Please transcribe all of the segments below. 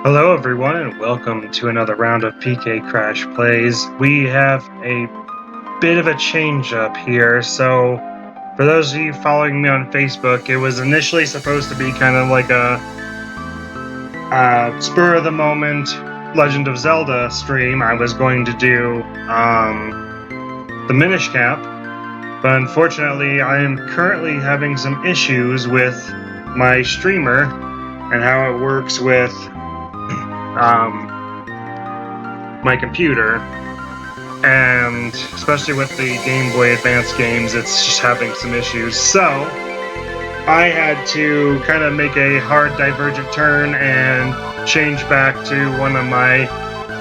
Hello, everyone, and welcome to another round of PK Crash Plays. We have a bit of a change up here. So, for those of you following me on Facebook, it was initially supposed to be kind of like a spur of the moment Legend of Zelda stream. I was going to do the Minish Cap, but unfortunately, I am currently having some issues with my streamer and how it works with my computer, and especially with the Game Boy Advance games, it's just having some issues. So I had to kind of make a hard divergent turn and change back to one of my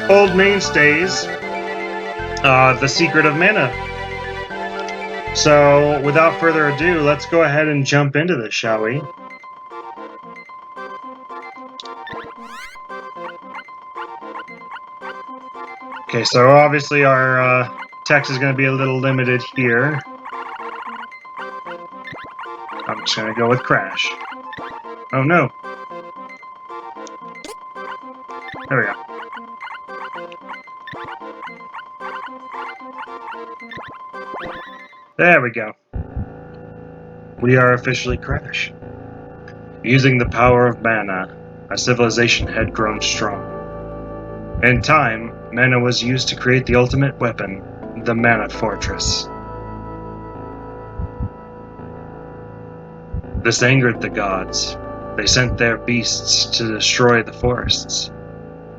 old mainstays, The Secret of Mana. So without further ado, let's go ahead and jump into this, shall we? Okay, so obviously our text is going to be a little limited here. I'm just going to go with Crash. Oh no. There we go. There we go. We are officially Crash. Using the power of mana, our civilization had grown strong. In time, mana was used to create the ultimate weapon, the Mana Fortress. This angered the gods. They sent their beasts to destroy the forests.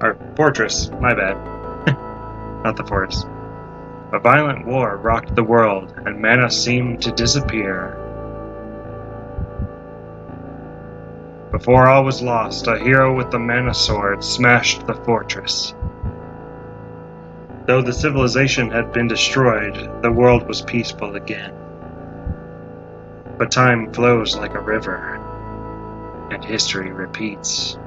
Or fortress, my bad. Not the forest. A violent war rocked the world, and mana seemed to disappear. Before all was lost, a hero with the mana sword smashed the fortress. Though the civilization had been destroyed, the world was peaceful again. But time flows like a river, and history repeats.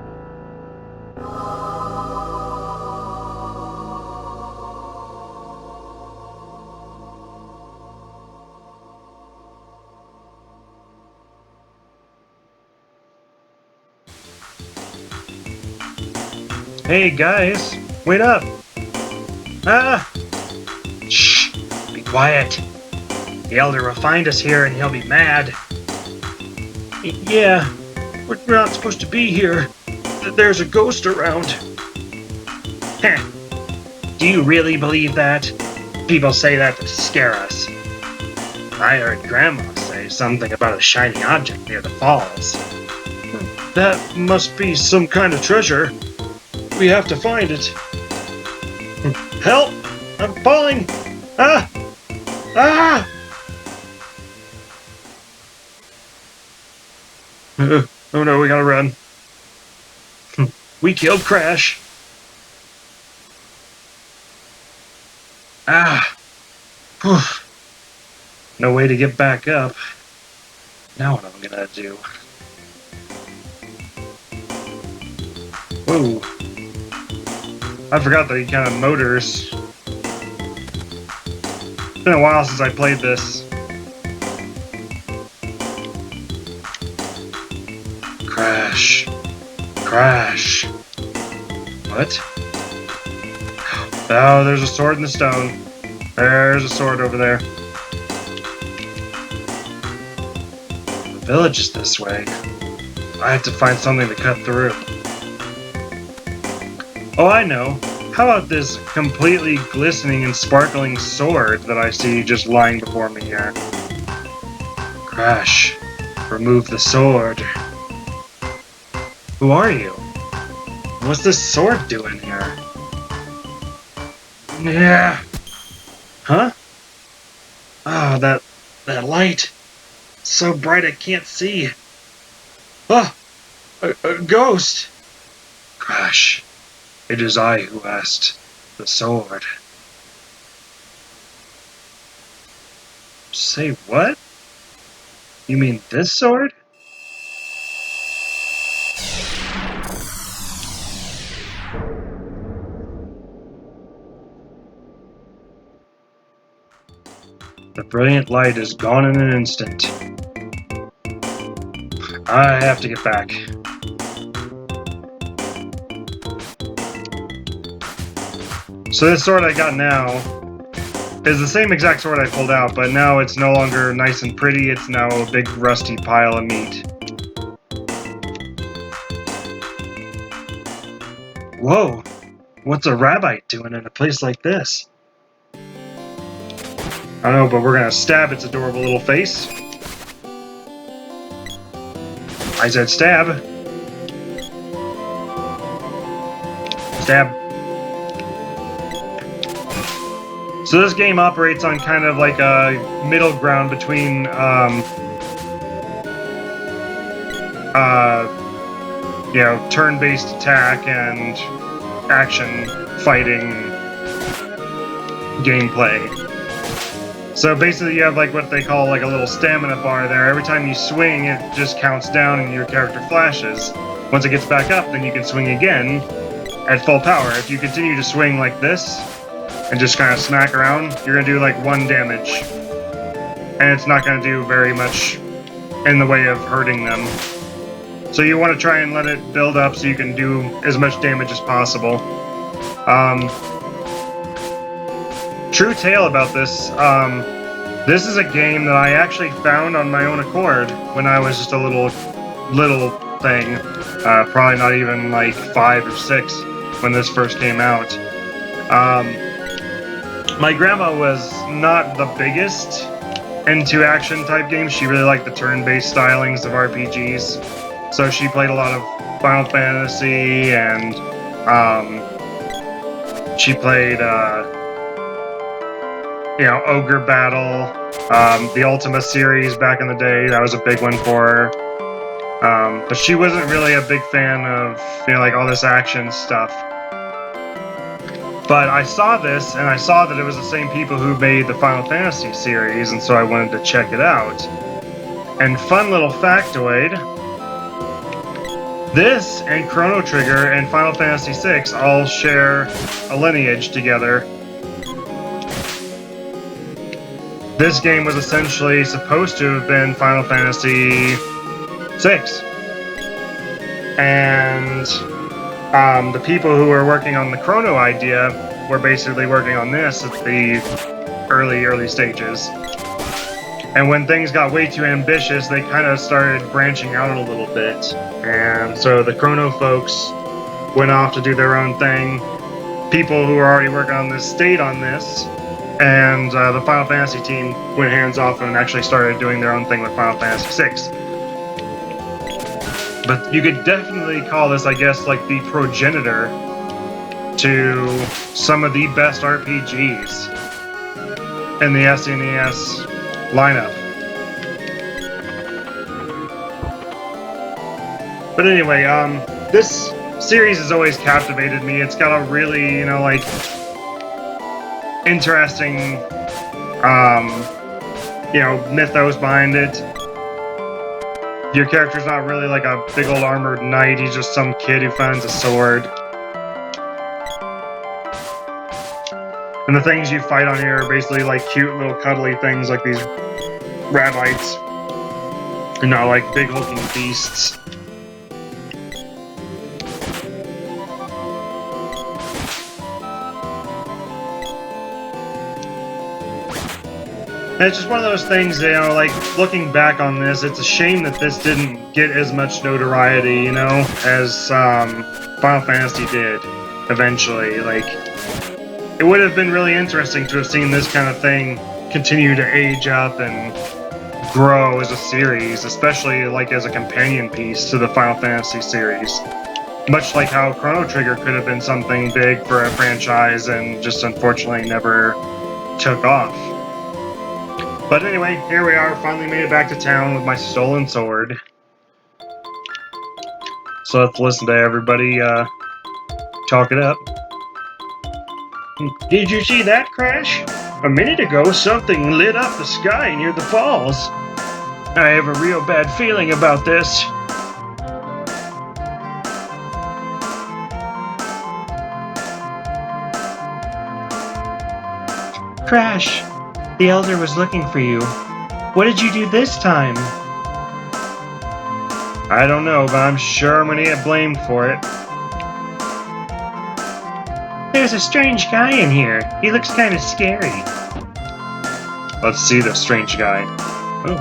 Hey guys, wait up! Ah! Shh! Be quiet! The Elder will find us here and he'll be mad. Yeah, we're not supposed to be here. There's a ghost around. Heh. Do you really believe that? People say that to scare us. I heard Grandma say something about a shiny object near the falls. That must be some kind of treasure. We have to find it. Help! I'm falling! Ah! Ah! Oh no, we gotta run. We killed Crash. Ah! Whew. No way to get back up. Now what am I gonna do? Whoa. I forgot that he kind of motors. It's been a while since I played this. Crash. Crash. What? Oh, there's a sword in the stone. There's a sword over there. The village is this way. I have to find something to cut through. Oh, I know. How about this completely glistening and sparkling sword that I see just lying before me here? Crash. Remove the sword. Who are you? What's this sword doing here? Yeah. Huh? Ah, that light. So bright I can't see. Ah! A ghost! Crash. It is I who asked the sword. Say what? You mean this sword? The brilliant light is gone in an instant. I have to get back. So this sword I got now is the same exact sword I pulled out, but now it's no longer nice and pretty, it's now a big rusty pile of meat. Whoa! What's a rabbite doing in a place like this? I don't know, but we're gonna stab its adorable little face. I said stab. Stab. So this game operates on kind of like a middle ground between you know, turn-based attack and action fighting gameplay. So basically you have like what they call like a little stamina bar there. Every time you swing, it just counts down and your character flashes. Once it gets back up, then you can swing again at full power. If you continue to swing like this and just kind of smack around, you're going to do like 1 damage. And it's not going to do very much in the way of hurting them. So you want to try and let it build up so you can do as much damage as possible. True tale about this, this is a game that I actually found on my own accord when I was just a little thing. Probably not even like 5 or 6 when this first came out. My grandma was not the biggest into action type games. She really liked the turn-based stylings of RPGs. So she played a lot of Final Fantasy, and she played you know, Ogre Battle, the Ultima series back in the day. That was a big one for her. But she wasn't really a big fan of, you know, like all this action stuff. But I saw this, and I saw that it was the same people who made the Final Fantasy series, and so I wanted to check it out. And fun little factoid, this and Chrono Trigger and Final Fantasy VI all share a lineage together. This game was essentially supposed to have been Final Fantasy VI. And the people who were working on the Chrono idea were basically working on this at the early stages. And when things got way too ambitious, they kind of started branching out a little bit. And so the Chrono folks went off to do their own thing. People who were already working on this stayed on this. And the Final Fantasy team went hands off and actually started doing their own thing with Final Fantasy VI. But you could definitely call this, I guess, like the progenitor to some of the best RPGs in the SNES lineup. But anyway, this series has always captivated me. It's got a really, you know, like, interesting, you know, mythos behind it. Your character's not really like a big old armored knight, he's just some kid who finds a sword. And the things you fight on here are basically like cute little cuddly things like these rabbits, and not like big hulking beasts. And it's just one of those things, you know, like, looking back on this, it's a shame that this didn't get as much notoriety, you know, as Final Fantasy did, eventually. Like, it would have been really interesting to have seen this kind of thing continue to age up and grow as a series, especially, like, as a companion piece to the Final Fantasy series. Much like how Chrono Trigger could have been something big for a franchise and just unfortunately never took off. But anyway, here we are, finally made it back to town with my stolen sword. So let's listen to everybody talk it up. Did you see that, Crash? A minute ago, something lit up the sky near the falls. I have a real bad feeling about this. Crash, the Elder was looking for you. What did you do this time? I don't know, but I'm sure I'm gonna get blamed for it. There's a strange guy in here. He looks kind of scary. Let's see this strange guy. Oh.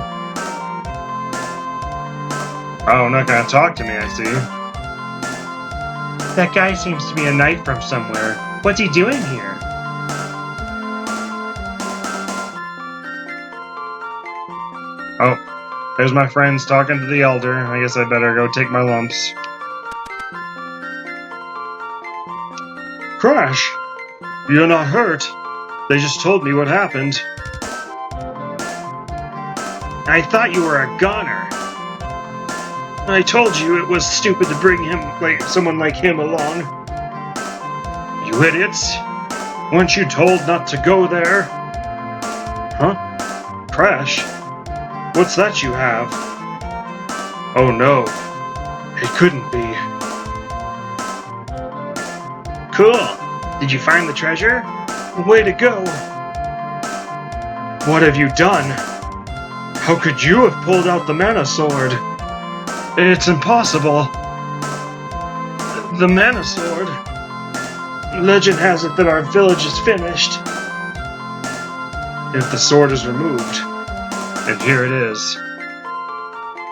Oh, not gonna talk to me, I see. That guy seems to be a knight from somewhere. What's he doing here? Oh, there's my friends talking to the elder. I guess I better go take my lumps. Crash! You're not hurt. They just told me what happened. I thought you were a goner. I told you it was stupid to bring someone like him along. You idiots! Weren't you told not to go there? Huh? Crash? What's that you have? Oh no. It couldn't be. Cool. Did you find the treasure? Way to go. What have you done? How could you have pulled out the mana sword? It's impossible. The mana sword? Legend has it that our village is finished. If the sword is removed, and here it is.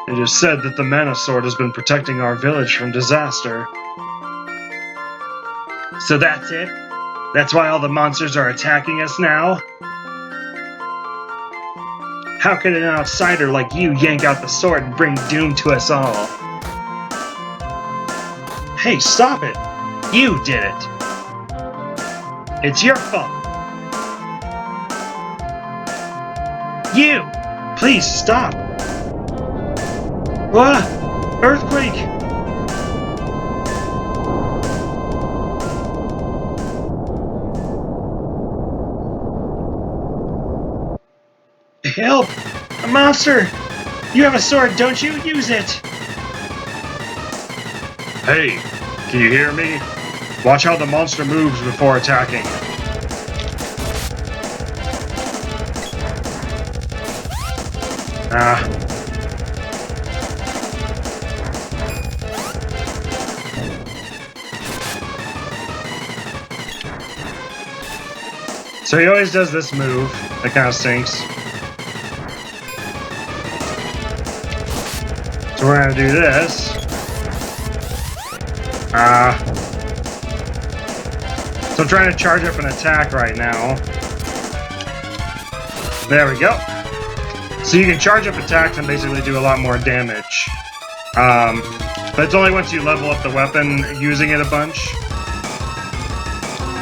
It is said that the mana sword has been protecting our village from disaster. So that's it? That's why all the monsters are attacking us now? How could an outsider like you yank out the sword and bring doom to us all? Hey, stop it! You did it! It's your fault! You! Please stop! What? Earthquake! Help! A monster! You have a sword, don't you? Use it! Hey, can you hear me? Watch how the monster moves before attacking. So he always does this move. That kind of stinks. So we're gonna do this. So I'm trying to charge up an attack right now. There we go. So you can charge up attacks and basically do a lot more damage. But it's only once you level up the weapon using it a bunch.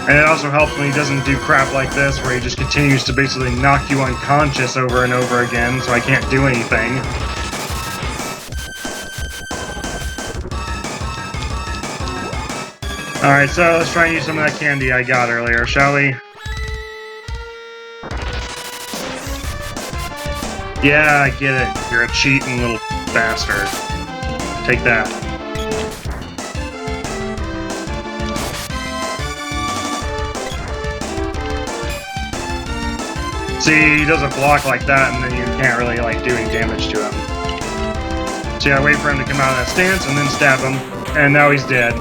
And it also helps when he doesn't do crap like this, where he just continues to basically knock you unconscious over and over again, so I can't do anything. Alright, so let's try and use some of that candy I got earlier, shall we? Yeah, I get it. You're a cheating little bastard. Take that. See, he doesn't block like that, and then you can't really, do any damage to him. So yeah, wait for him to come out of that stance, and then stab him. And now he's dead.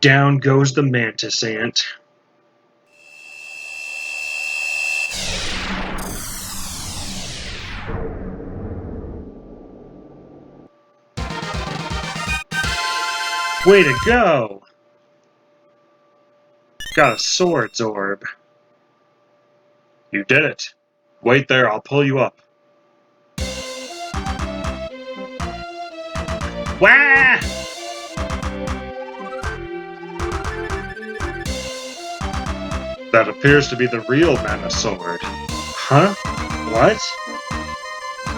Down goes the mantis ant. Way to go! Got a swords orb. You did it. Wait there, I'll pull you up. Wah! That appears to be the real mana sword. Huh? What?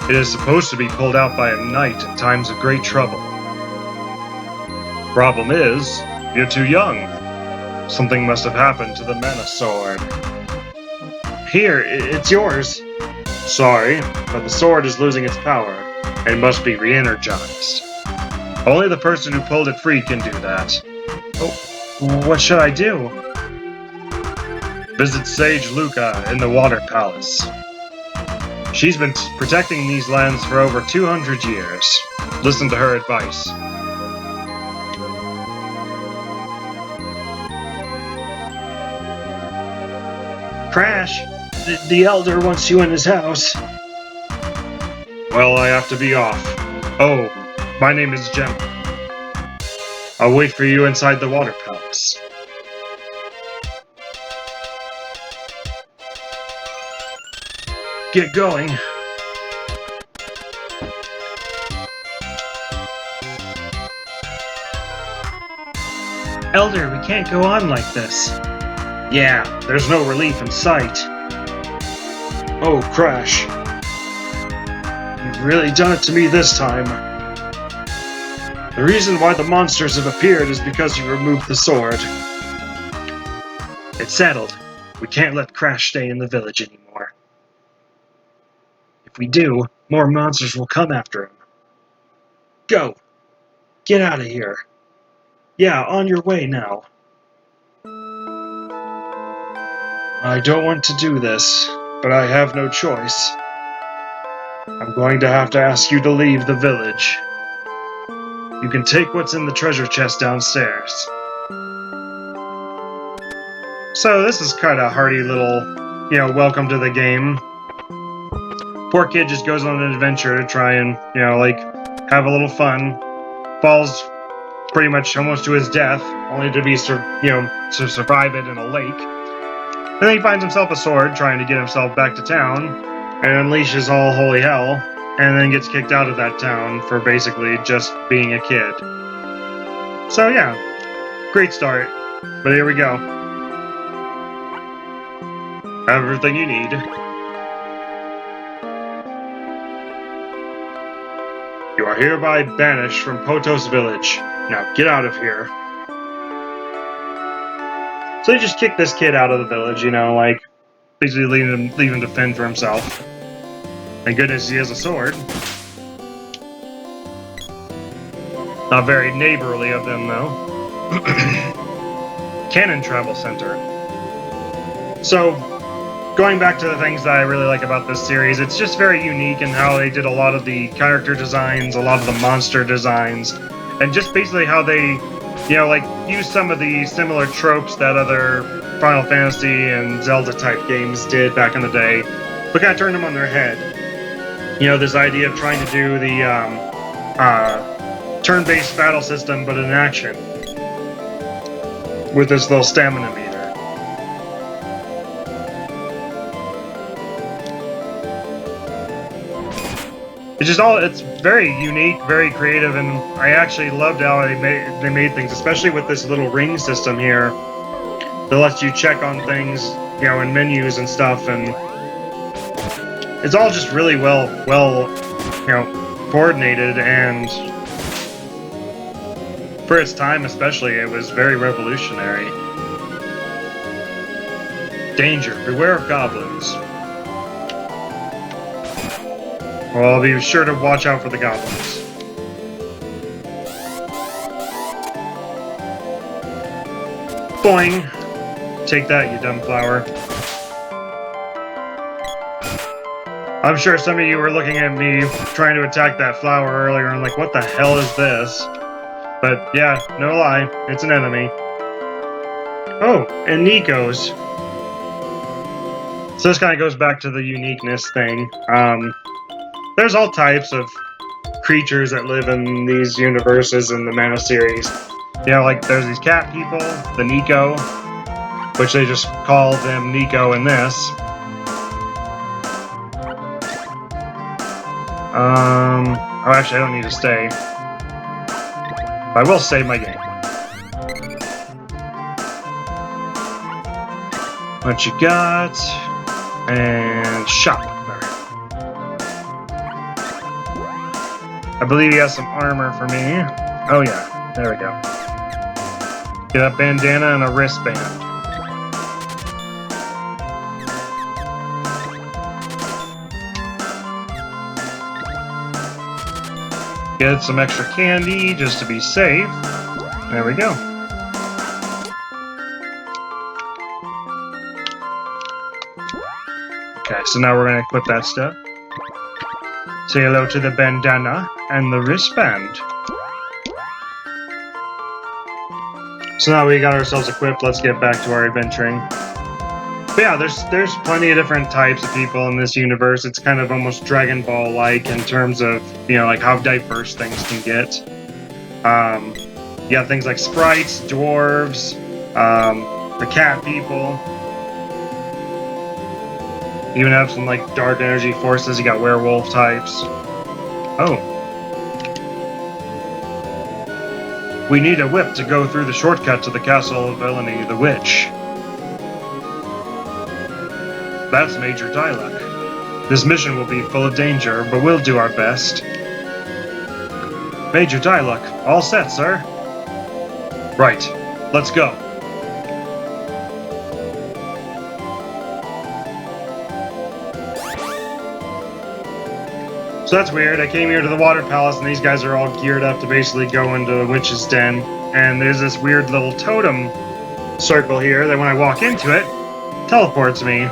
It is supposed to be pulled out by a knight in times of great trouble. Problem is, you're too young. Something must have happened to the mana sword. Here, it's yours. Sorry, but the sword is losing its power and must be re-energized. Only the person who pulled it free can do that. Oh, what should I do? Visit Sage Luca in the Water Palace. She's been protecting these lands for over 200 years. Listen to her advice. Crash, the Elder wants you in his house. Well, I have to be off. Oh, my name is Gem. I'll wait for you inside the Water Palace. Get going. Elder, we can't go on like this. Yeah, there's no relief in sight. Oh, Crash. You've really done it to me this time. The reason why the monsters have appeared is because you removed the sword. It's settled. We can't let Crash stay in the village anymore. If we do, more monsters will come after him. Go! Get out of here. Yeah, on your way now. I don't want to do this, but I have no choice. I'm going to have to ask you to leave the village. You can take what's in the treasure chest downstairs. So this is kind of hearty little, welcome to the game. Poor kid just goes on an adventure to try and, have a little fun. Falls pretty much almost to his death, only to be, to survive it in a lake. And then he finds himself a sword, trying to get himself back to town, and unleashes all holy hell, and then gets kicked out of that town for basically just being a kid. So yeah, great start. But here we go. Everything you need. You are hereby banished from Potos Village. Now get out of here. So you just kick this kid out of the village, basically leave him to fend for himself. Thank goodness he has a sword. Not very neighborly of them, though. Cannon Travel Center. So, going back to the things that I really like about this series, it's just very unique in how they did a lot of the character designs, a lot of the monster designs, and just basically how they, use some of the similar tropes that other Final Fantasy and Zelda type games did back in the day, but kind of turned them on their head. This idea of trying to do the turn-based battle system, but in action, with this little stamina meter. It's very unique, very creative, and I actually loved how they made things, especially with this little ring system here that lets you check on things, in menus and stuff, and it's all just really well, coordinated, and for its time especially, it was very revolutionary. Danger, beware of goblins. Well, I'll be sure to watch out for the goblins. Boing! Take that, you dumb flower. I'm sure some of you were looking at me trying to attack that flower earlier and like, what the hell is this? But yeah, no lie, it's an enemy. Oh, and Nico's. So this kind of goes back to the uniqueness thing. There's all types of creatures that live in these universes in the Mana series. There's these cat people, the Nico, which they just call them Nico in this. Oh, actually, I don't need to stay. But I will save my game. What you got? And shop. I believe he has some armor for me. Oh yeah, there we go. Get a bandana and a wristband. Get some extra candy just to be safe. There we go. Okay, so now we're going to equip that stuff. Say hello to the bandana and the wristband. So now we got ourselves equipped, let's get back to our adventuring. But yeah, there's plenty of different types of people in this universe. It's kind of almost Dragon Ball-like in terms of, like how diverse things can get. You have things like sprites, dwarves, the cat people. You even have some like dark energy forces. You got werewolf types. Oh. We need a whip to go through the shortcut to the castle of Eleni the Witch. That's Major Diluc. This mission will be full of danger, but we'll do our best. Major Diluc, all set, sir? Right. Let's go. So that's weird. I came here to the Water Palace, and these guys are all geared up to basically go into the Witch's Den. And there's this weird little totem circle here that when I walk into it, teleports me.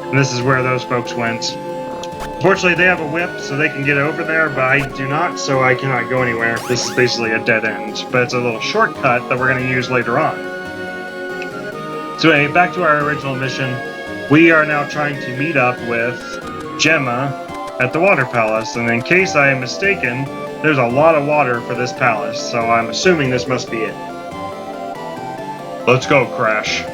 And this is where those folks went. Fortunately, they have a whip, so they can get over there, but I do not, so I cannot go anywhere. This is basically a dead end, but it's a little shortcut that we're going to use later on. So anyway, back to our original mission. We are now trying to meet up with Gemma at the Water Palace, and in case I am mistaken, there's a lot of water for this palace, so I'm assuming this must be it. Let's go, Crash.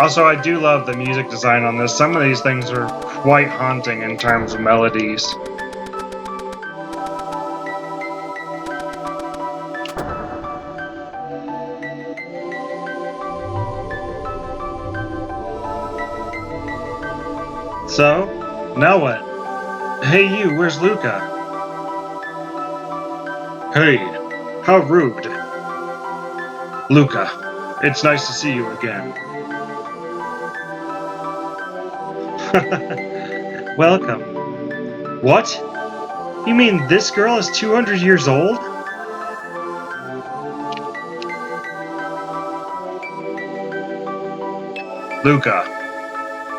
Also, I do love the music design on this. Some of these things are quite haunting in terms of melodies. So, now what? Hey you, where's Luca? Hey, how rude. Luca, it's nice to see you again. Welcome. What? You mean this girl is 200 years old? Luca.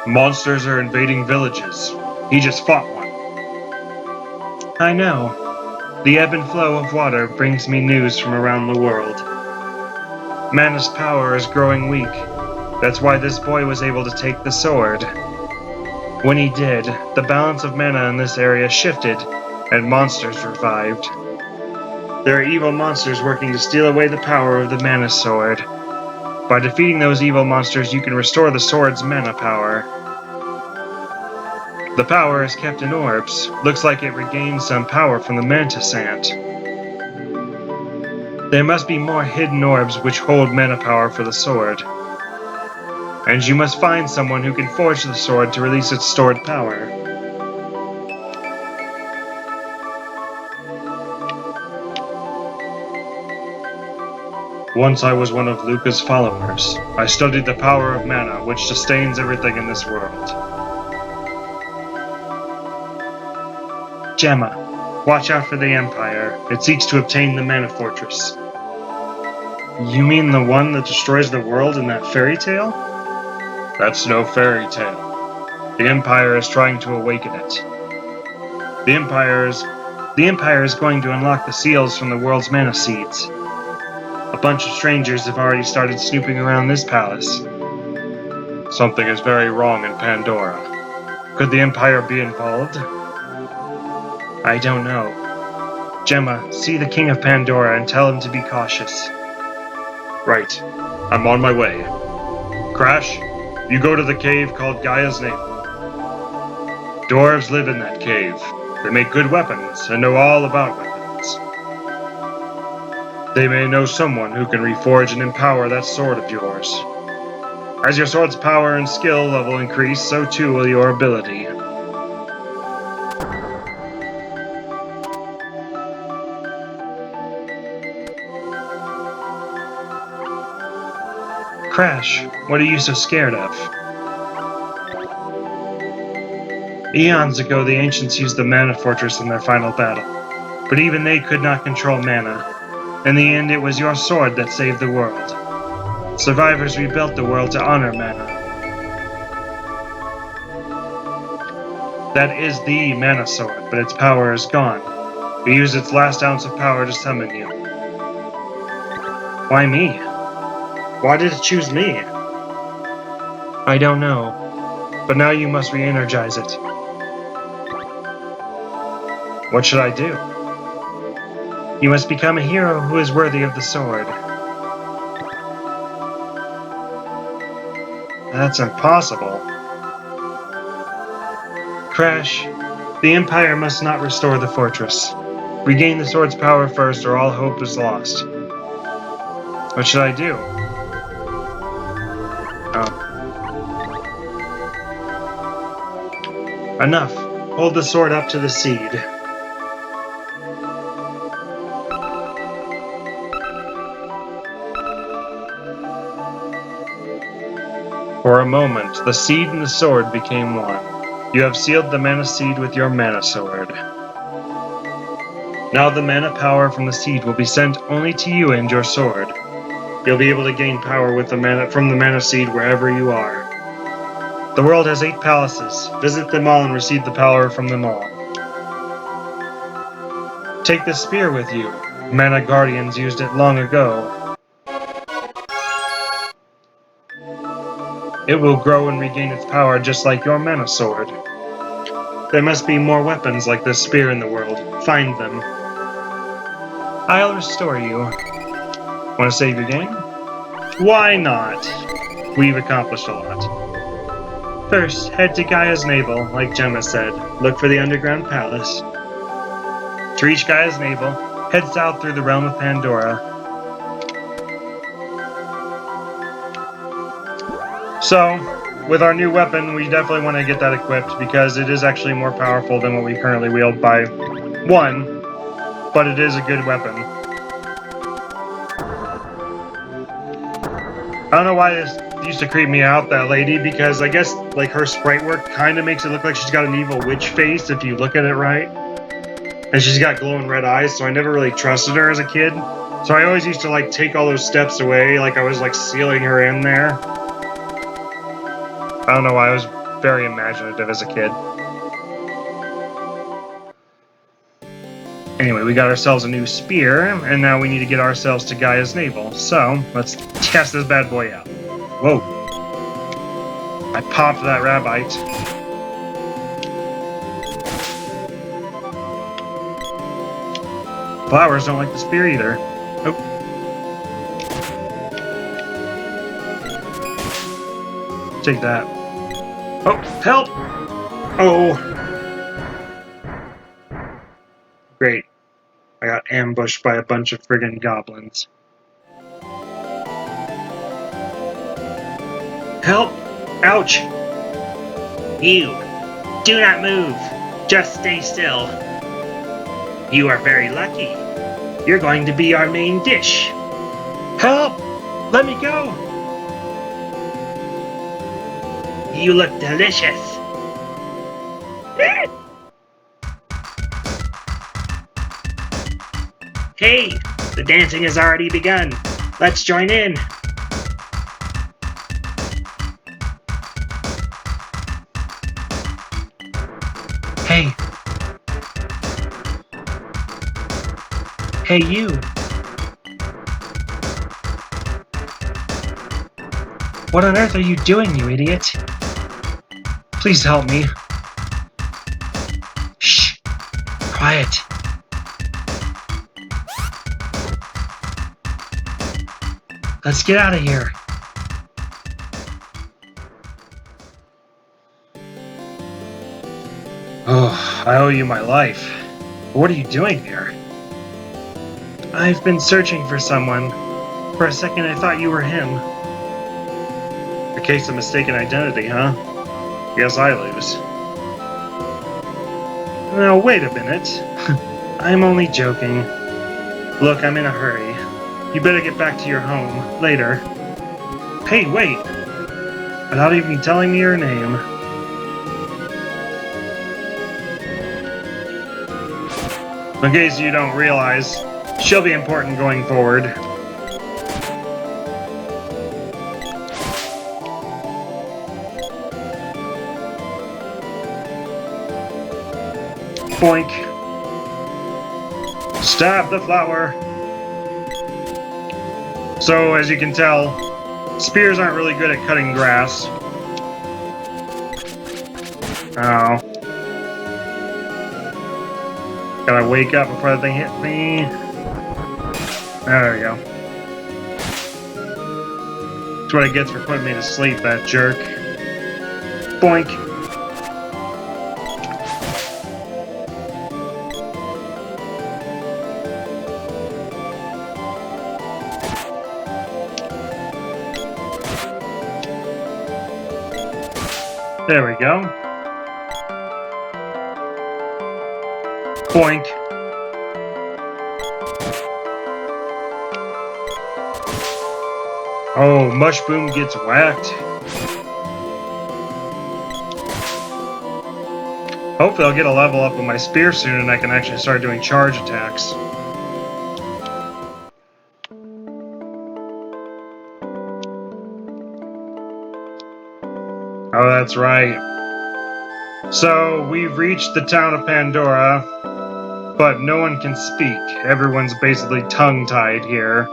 Monsters are invading villages. He just fought one. I know. The ebb and flow of water brings me news from around the world. Mana's power is growing weak. That's why this boy was able to take the sword. When he did, the balance of mana in this area shifted, and monsters revived. There are evil monsters working to steal away the power of the mana sword. By defeating those evil monsters, you can restore the sword's mana power. The power is kept in orbs. Looks like it regained some power from the mantis ant. There must be more hidden orbs which hold mana power for the sword. And you must find someone who can forge the sword to release its stored power. Once I was one of Luca's followers. I studied the power of mana, which sustains everything in this world. Gemma, watch out for the Empire. It seeks to obtain the Mana Fortress. You mean the one that destroys the world in that fairy tale? That's no fairy tale. The Empire is trying to awaken it. The Empire is going to unlock the seals from the world's mana seeds. A bunch of strangers have already started snooping around this palace. Something is very wrong in Pandora. Could the Empire be involved? I don't know. Gemma, see the King of Pandora and tell him to be cautious. Right. I'm on my way. Crash, you go to the cave called Gaia's Navel. Dwarves live in that cave. They make good weapons and know all about weapons. They may know someone who can reforge and empower that sword of yours. As your sword's power and skill level increase, so too will your ability. Crash, what are you so scared of? Eons ago, the ancients used the Mana Fortress in their final battle, but even they could not control mana. In the end, it was your sword that saved the world. Survivors rebuilt the world to honor mana. That is the Mana Sword, but its power is gone. We used its last ounce of power to summon you. Why me? Why did it choose me? I don't know, but now you must re-energize it. What should I do? You must become a hero who is worthy of the sword. That's impossible. Crash, the Empire must not restore the fortress. Regain the sword's power first, or all hope is lost. What should I do? Oh. Enough. Hold the sword up to the seed. For a moment, the seed and the sword became one. You have sealed the mana seed with your mana sword. Now the mana power from the seed will be sent only to you and your sword. You'll be able to gain power with the mana from the mana seed wherever you are. The world has 8 palaces. Visit them all and receive the power from them all. Take this spear with you. Mana Guardians used it long ago. It will grow and regain its power just like your mana sword. There must be more weapons like this spear in the world. Find them. I'll restore you. Want to save your game? Why not? We've accomplished a lot. First, head to Gaia's navel, like Gemma said. Look for the underground palace. To reach Gaia's navel, head south through the realm of Pandora. So, with our new weapon, we definitely want to get that equipped because it is actually more powerful than what we currently wield by 1, but it is a good weapon. I don't know why this used to creep me out, that lady, because I guess like her sprite work kind of makes it look like she's got an evil witch face if you look at it right. And she's got glowing red eyes, so I never really trusted her as a kid. So I always used to like take all those steps away, like I was like sealing her in there. I don't know why, I was very imaginative as a kid. Anyway, we got ourselves a new spear, and now we need to get ourselves to Gaia's navel. So, let's test this bad boy out. Whoa. I popped that rabbite. Flowers don't like the spear either. Oh. Take that. Oh, help! Oh. Great. I got ambushed by a bunch of friggin' goblins. Help! Ouch! You! Do not move! Just stay still. You are very lucky. You're going to be our main dish. Help! Let me go! You look delicious. Hey, the dancing has already begun. Let's join in. Hey. Hey, you. What on earth are you doing, you idiot? Please help me. Shh. Quiet. Let's get out of here. Oh, I owe you my life. What are you doing here? I've been searching for someone. For a second I thought you were him. A case of mistaken identity, huh? Guess I lose. Now wait a minute. I'm only joking. Look, I'm in a hurry. You better get back to your home, later. Hey, wait! Without even telling me her name. In case you don't realize, she'll be important going forward. Boink. Stab the flower. So, as you can tell, spears aren't really good at cutting grass. Oh. Gotta wake up before that thing hit me. There we go. That's what it gets for putting me to sleep, that jerk. Boink. There we go. Boink. Oh, Mushboom gets whacked. Hopefully I'll get a level up with my spear soon and I can actually start doing charge attacks. Oh, that's right. So, we've reached the town of Pandora, but no one can speak. Everyone's basically tongue-tied here.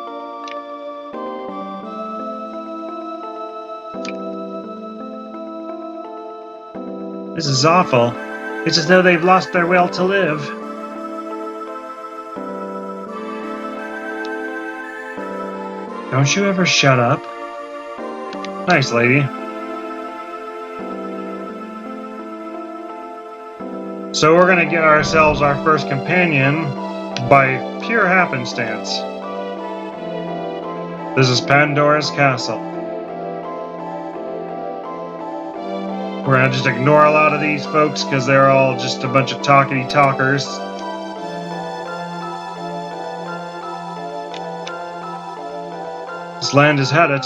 This is awful. It's as though they've lost their will to live. Don't you ever shut up? Nice lady. So we're gonna get ourselves our first companion by pure happenstance. This is Pandora's Castle. We're gonna just ignore a lot of these folks because they're all just a bunch of talkity talkers. This land has had it.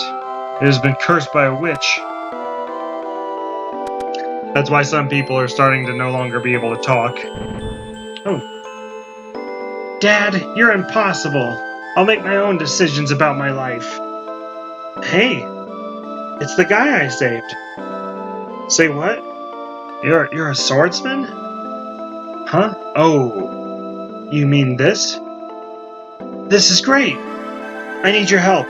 It has been cursed by a witch. That's why some people are starting to no longer be able to talk. Oh. Dad, you're impossible. I'll make my own decisions about my life. Hey, it's the guy I saved. Say what? You're a swordsman? Huh? Oh, you mean this? This is great. I need your help.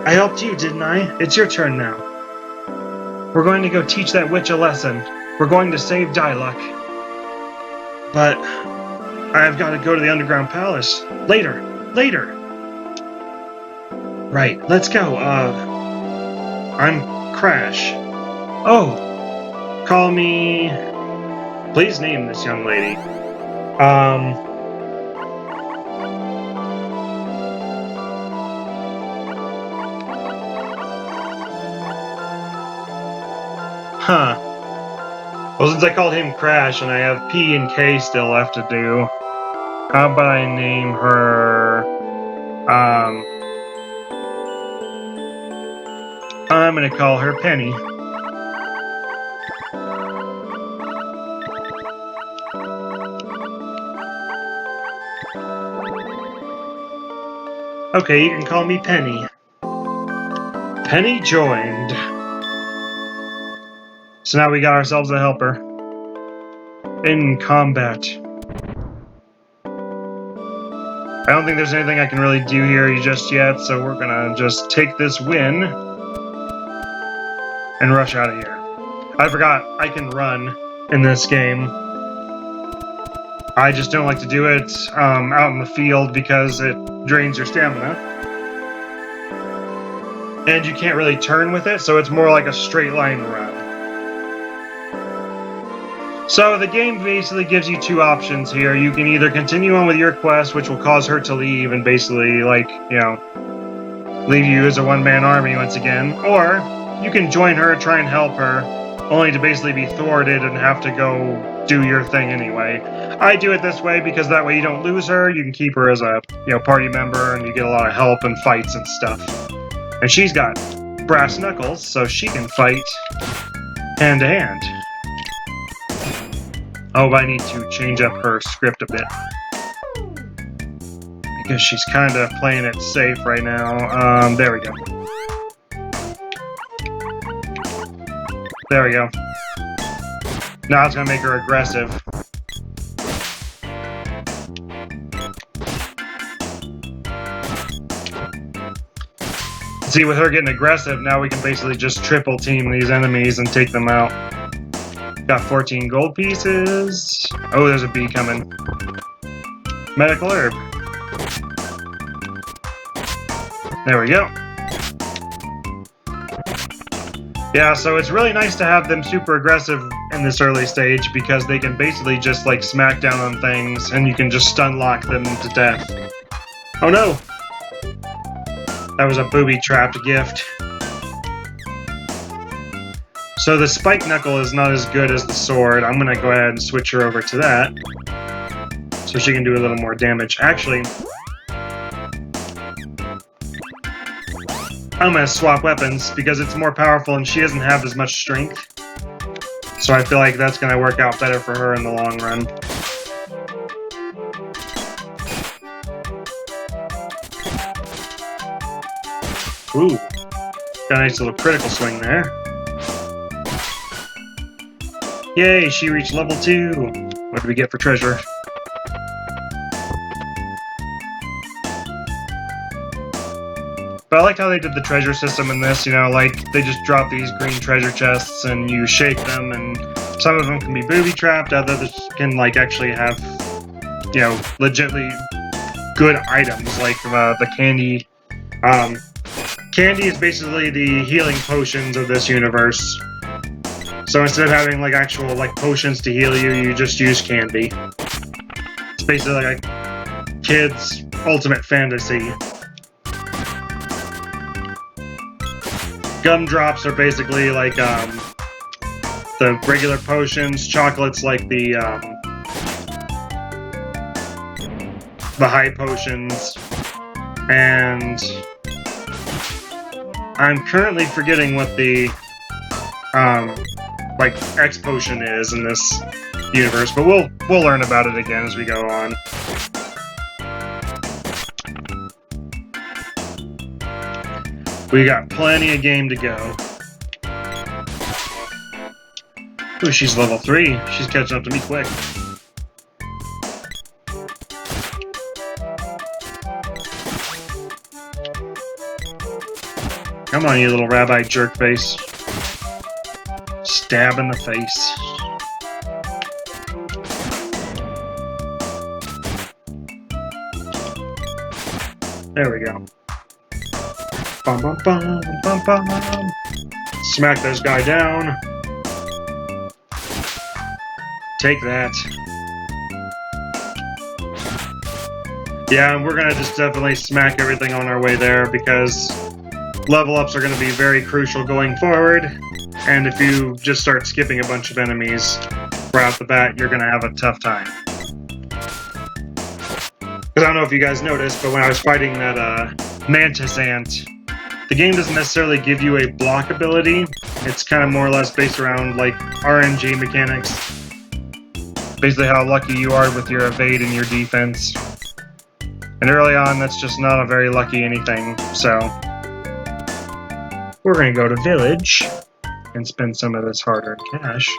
I helped you, didn't I? It's your turn now. We're going to go teach that witch a lesson. We're going to save Dyluck. But I've got to go to the underground palace. Later. Right, let's go. I'm Crash. Oh. Call me... Please name this young lady. Huh. Well, since I called him Crash and I have P and K still left to do, how about I name her... I'm gonna call her Penny. Okay, you can call me Penny. Penny joined. So now we got ourselves a helper. In combat. I don't think there's anything I can really do here just yet, so we're gonna just take this win and rush out of here. I forgot I can run in this game. I just don't like to do it out in the field because it drains your stamina. And you can't really turn with it, so it's more like a straight line run. So the game basically gives you two options here. You can either continue on with your quest, which will cause her to leave and basically, like, you know, leave you as a one-man army once again, or you can join her, try and help her, only to basically be thwarted and have to go do your thing anyway. I do it this way because that way you don't lose her, you can keep her as a, you know, party member, and you get a lot of help and fights and stuff. And she's got brass knuckles, so she can fight hand to hand. Oh, I need to change up her script a bit. Because she's kind of playing it safe right now. There we go. There we go. Now it's gonna make her aggressive. See, with her getting aggressive, now we can basically just triple team these enemies and take them out. Got 14 gold pieces. Oh, there's a bee coming. Medical herb. There we go. Yeah, so it's really nice to have them super aggressive in this early stage because they can basically just like smack down on things and you can just stun lock them to death. Oh no! That was a booby-trapped gift. So the spike knuckle is not as good as the sword. I'm gonna go ahead and switch her over to that so she can do a little more damage. Actually, I'm gonna swap weapons because it's more powerful and she doesn't have as much strength. So I feel like that's gonna work out better for her in the long run. Ooh, got a nice little critical swing there. Yay, she reached level 2. What do we get for treasure? But I like how they did the treasure system in this, you know, like, they just drop these green treasure chests and you shake them, and some of them can be booby-trapped, others can, like, actually have, you know, legitimately good items, like the candy. Candy is basically the healing potions of this universe. So instead of having, like, actual, like, potions to heal you, you just use candy. It's basically like a kid's ultimate fantasy. Gumdrops are basically like the regular potions. Chocolate's like the high potions. And I'm currently forgetting what the like X potion is in this universe, but we'll learn about it again as we go on. We got plenty of game to go. Ooh, she's level 3. She's catching up to me quick. Come on, you little rabbi jerkface. Stab in the face. There we go. Bum, bum, bum, bum, bum. Smack this guy down. Take that. Yeah, we're gonna just definitely smack everything on our way there because level ups are gonna be very crucial going forward. And if you just start skipping a bunch of enemies right off the bat, you're gonna have a tough time. Because I don't know if you guys noticed, but when I was fighting that Mantis Ant, the game doesn't necessarily give you a block ability. It's kind of more or less based around, like, RNG mechanics. Basically how lucky you are with your evade and your defense. And early on, that's just not a very lucky anything, so... We're gonna go to Village and spend some of this hard-earned cash.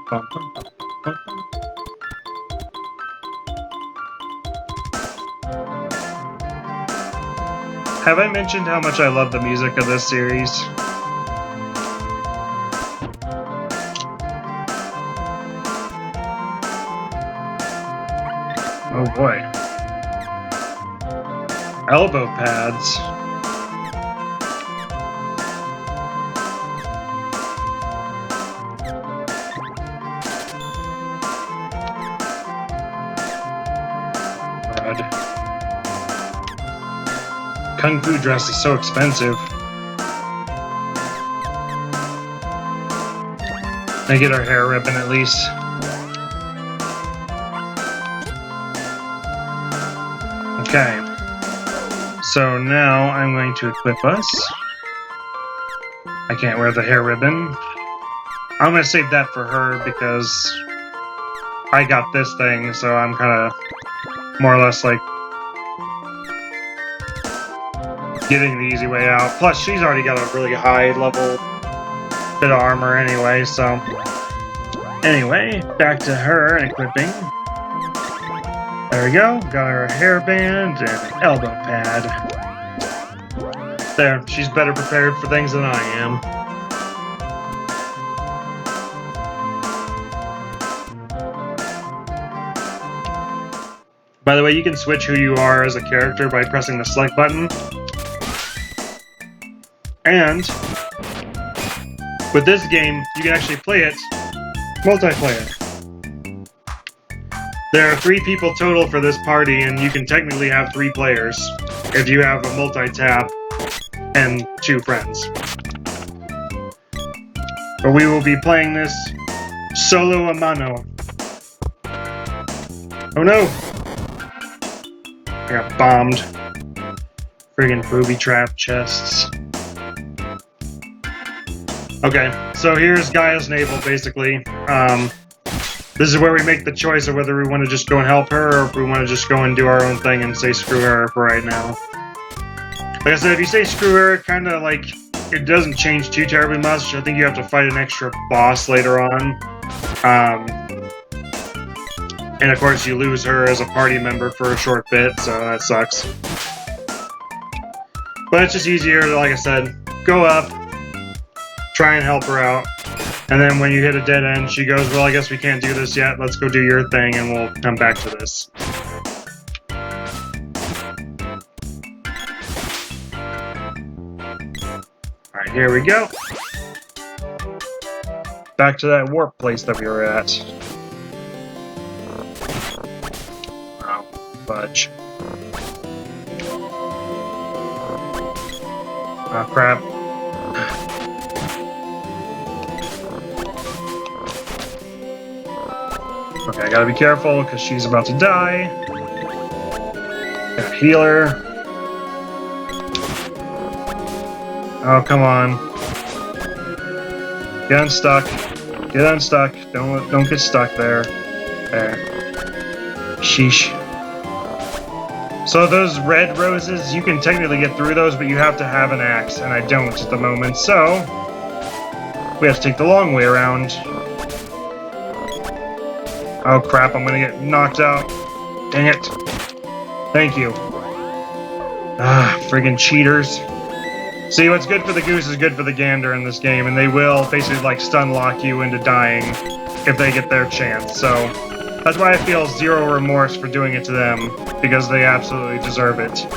Bum, bum, bum, bum, bum. Have I mentioned how much I love the music of this series? Oh boy. Elbow pads. Kung Fu dress is so expensive. They get our hair ribbon at least. Okay. So now I'm going to equip us. I can't wear the hair ribbon. I'm going to save that for her because I got this thing, so I'm kind of more or less like getting the easy way out. Plus, she's already got a really high level bit of armor anyway, so... Anyway, back to her and equipping. There we go. Got her hairband and an elbow pad. There, she's better prepared for things than I am. By the way, you can switch who you are as a character by pressing the select button. And with this game, you can actually play it multiplayer. There are 3 people total for this party, and you can technically have 3 players if you have a multi-tap and 2 friends. But we will be playing this solo a mano. Oh no! I got bombed. Friggin' booby trap chests. Okay, so here's Gaia's navel, basically. This is where we make the choice of whether we want to just go and help her, or if we want to just go and do our own thing and say screw her for right now. Like I said, if you say screw her, kind of like, it doesn't change too terribly much. I think you have to fight an extra boss later on. And of course you lose her as a party member for a short bit, so that sucks. But it's just easier to, like I said, go up, try and help her out, and then when you hit a dead end, she goes, well, I guess we can't do this yet, let's go do your thing and we'll come back to this. Alright, here we go. Back to that warp place that we were at. Oh, fudge. Oh, crap. Okay, I gotta be careful, because she's about to die. Gotta heal her. Oh, come on. Get unstuck. Get unstuck. Don't get stuck there. There. Sheesh. So those red roses, you can technically get through those, but you have to have an axe, and I don't at the moment, so we have to take the long way around. Oh crap, I'm gonna get knocked out. Dang it. Thank you. Ah, friggin' cheaters. See, what's good for the goose is good for the gander in this game, and they will basically like stun lock you into dying if they get their chance, so that's why I feel zero remorse for doing it to them, because they absolutely deserve it.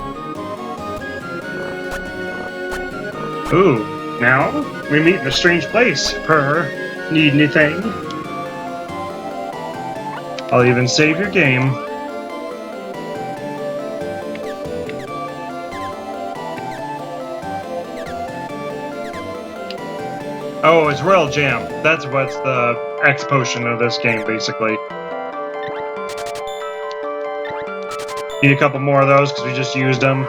Ooh, now we meet in a strange place. Need anything? I'll even save your game. Oh, it's Royal Jam. That's what's the X potion of this game, basically. Need a couple more of those, because we just used them.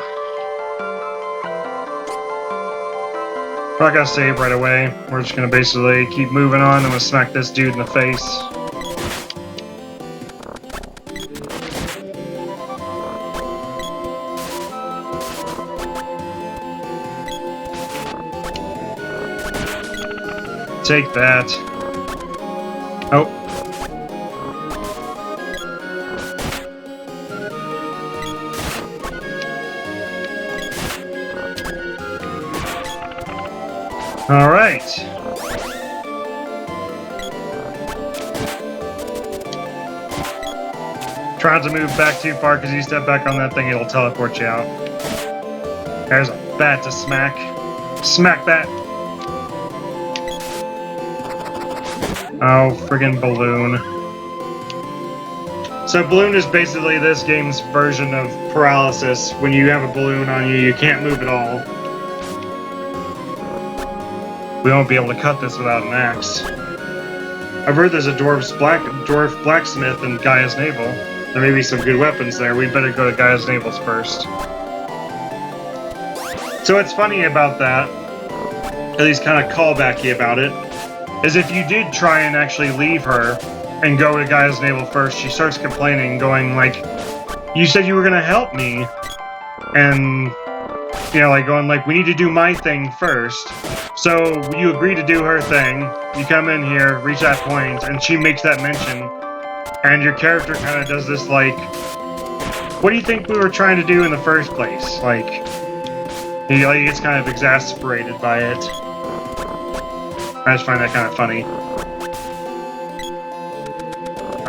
We're not gonna save right away. We're just gonna basically keep moving on. I'm gonna smack this dude in the face. Take that. Oh. All right. Trying to move back too far because you step back on that thing, it'll teleport you out. There's a bat to smack. Smack that. Oh, friggin' Balloon. So Balloon is basically this game's version of paralysis. When you have a balloon on you, you can't move at all. We won't be able to cut this without an axe. I've heard there's a dwarf blacksmith in Gaia's Navel. There may be some good weapons there. We'd better go to Gaia's Navels first. So what's funny about that, at least kind of callbacky about it, is if you did try and actually leave her and go to Gaia's Navel first, she starts complaining, going like, you said you were gonna help me, and, you know, like going like, we need to do my thing first. So you agree to do her thing, you come in here, reach that point, and she makes that mention, and your character kind of does this like, what do you think we were trying to do in the first place? Like, He gets kind of exasperated by it. I just find that kind of funny.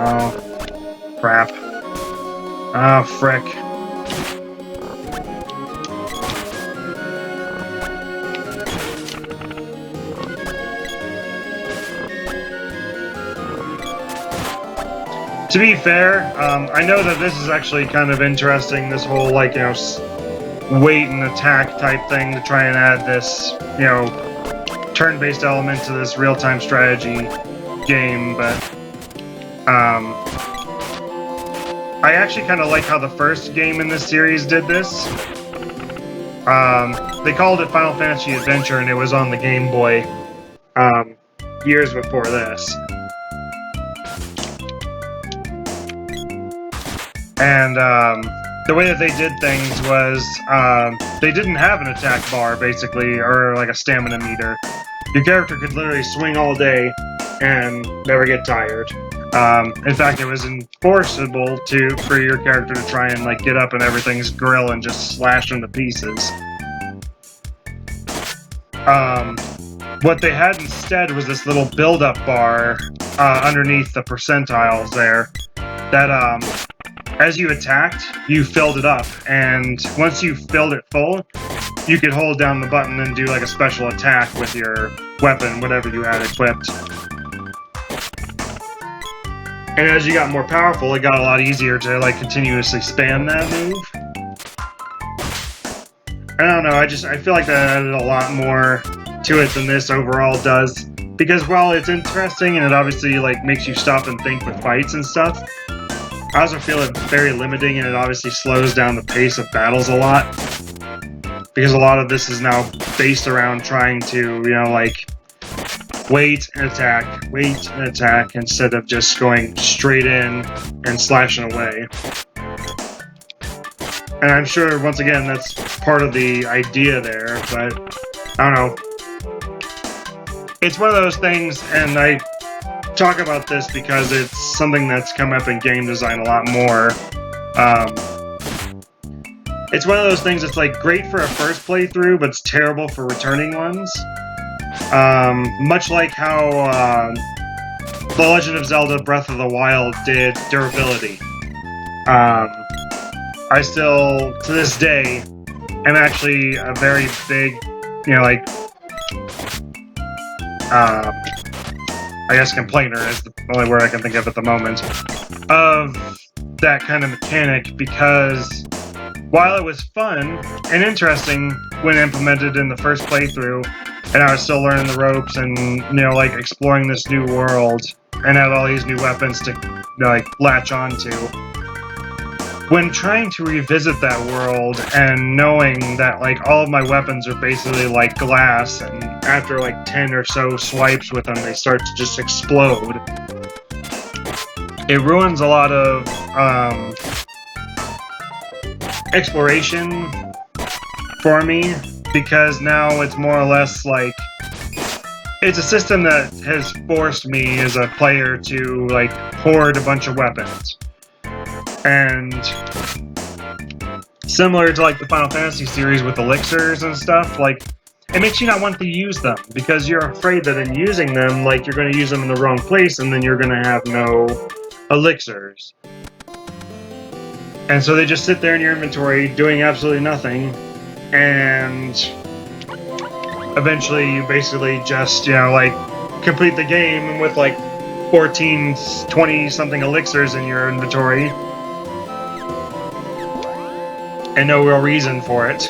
Oh, crap. Oh, frick. To be fair, I know that this is actually kind of interesting, this whole, like, you know, wait and attack type thing to try and add this, you know, turn-based element to this real-time strategy game, but I actually kind of like how the first game in this series did this. They called it Final Fantasy Adventure, and it was on the Game Boy years before this. And the way that they did things was they didn't have an attack bar, basically, or like a stamina meter. Your character could literally swing all day and never get tired. In fact, it was enforceable for your character to try and like get up in everything's grill and just slash them to pieces. What they had instead was this little build-up bar underneath the percentiles there that as you attacked, you filled it up, and once you filled it full, you could hold down the button and do like a special attack with your weapon, whatever you had equipped. And as you got more powerful, it got a lot easier to like continuously spam that move. I don't know, I feel like that added a lot more to it than this overall does. Because while it's interesting and it obviously like makes you stop and think with fights and stuff, I also feel it very limiting, and it obviously slows down the pace of battles a lot. Because a lot of this is now based around trying to, you know, like, wait and attack, instead of just going straight in and slashing away. And I'm sure, once again, that's part of the idea there, but I don't know. It's one of those things, and I talk about this because it's something that's come up in game design a lot more. It's one of those things that's like great for a first playthrough, but it's terrible for returning ones. Much like how The Legend of Zelda Breath of the Wild did durability. I still, to this day, am actually a very big, you know, like, I guess complainer is the only word I can think of at the moment, of that kind of mechanic, because while it was fun and interesting when implemented in the first playthrough, and I was still learning the ropes and, you know, like, exploring this new world, and had all these new weapons to, you know, like, latch onto, when trying to revisit that world and knowing that, like, all of my weapons are basically like glass, and after like 10 or so swipes with them, they start to just explode, it ruins a lot of exploration for me, because now it's more or less like, it's a system that has forced me as a player to, like, hoard a bunch of weapons. And similar to like the Final Fantasy series with elixirs and stuff, like, it makes you not want to use them because you're afraid that in using them, like, you're going to use them in the wrong place and then you're going to have no elixirs. And so they just sit there in your inventory doing absolutely nothing, and eventually you basically just, you know, like, complete the game with like 14, 20 something elixirs in your inventory. And no real reason for it.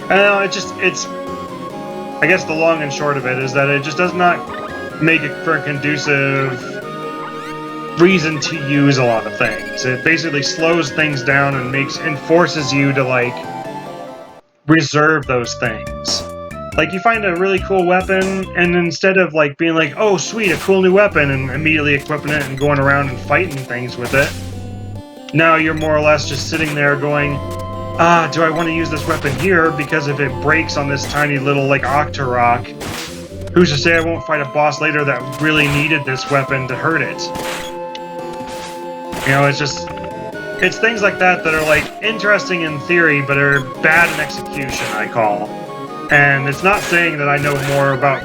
It's, I guess the long and short of it is that it just does not make it for a conducive reason to use a lot of things. It basically slows things down and forces you to, like, reserve those things. Like, you find a really cool weapon, and instead of, like, being like, oh, sweet, a cool new weapon, and immediately equipping it and going around and fighting things with it, now you're more or less just sitting there going, do I want to use this weapon here? Because if it breaks on this tiny little, like, Octorok, who's to say I won't fight a boss later that really needed this weapon to hurt it? You know, it's just, it's things like that that are, like, interesting in theory, but are bad in execution, I call. And it's not saying that I know more about,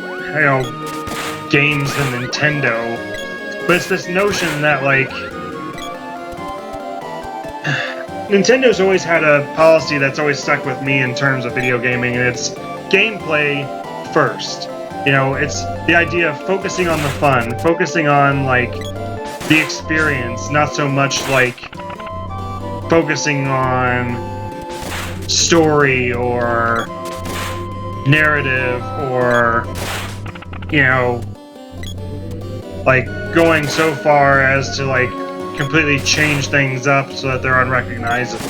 games than Nintendo, but it's this notion that, like, Nintendo's always had a policy that's always stuck with me in terms of video gaming, and it's gameplay first. It's the idea of focusing on the fun, focusing on, like, the experience, not so much, like, focusing on story or narrative or, like, going so far as to, like, completely change things up so that they're unrecognizable.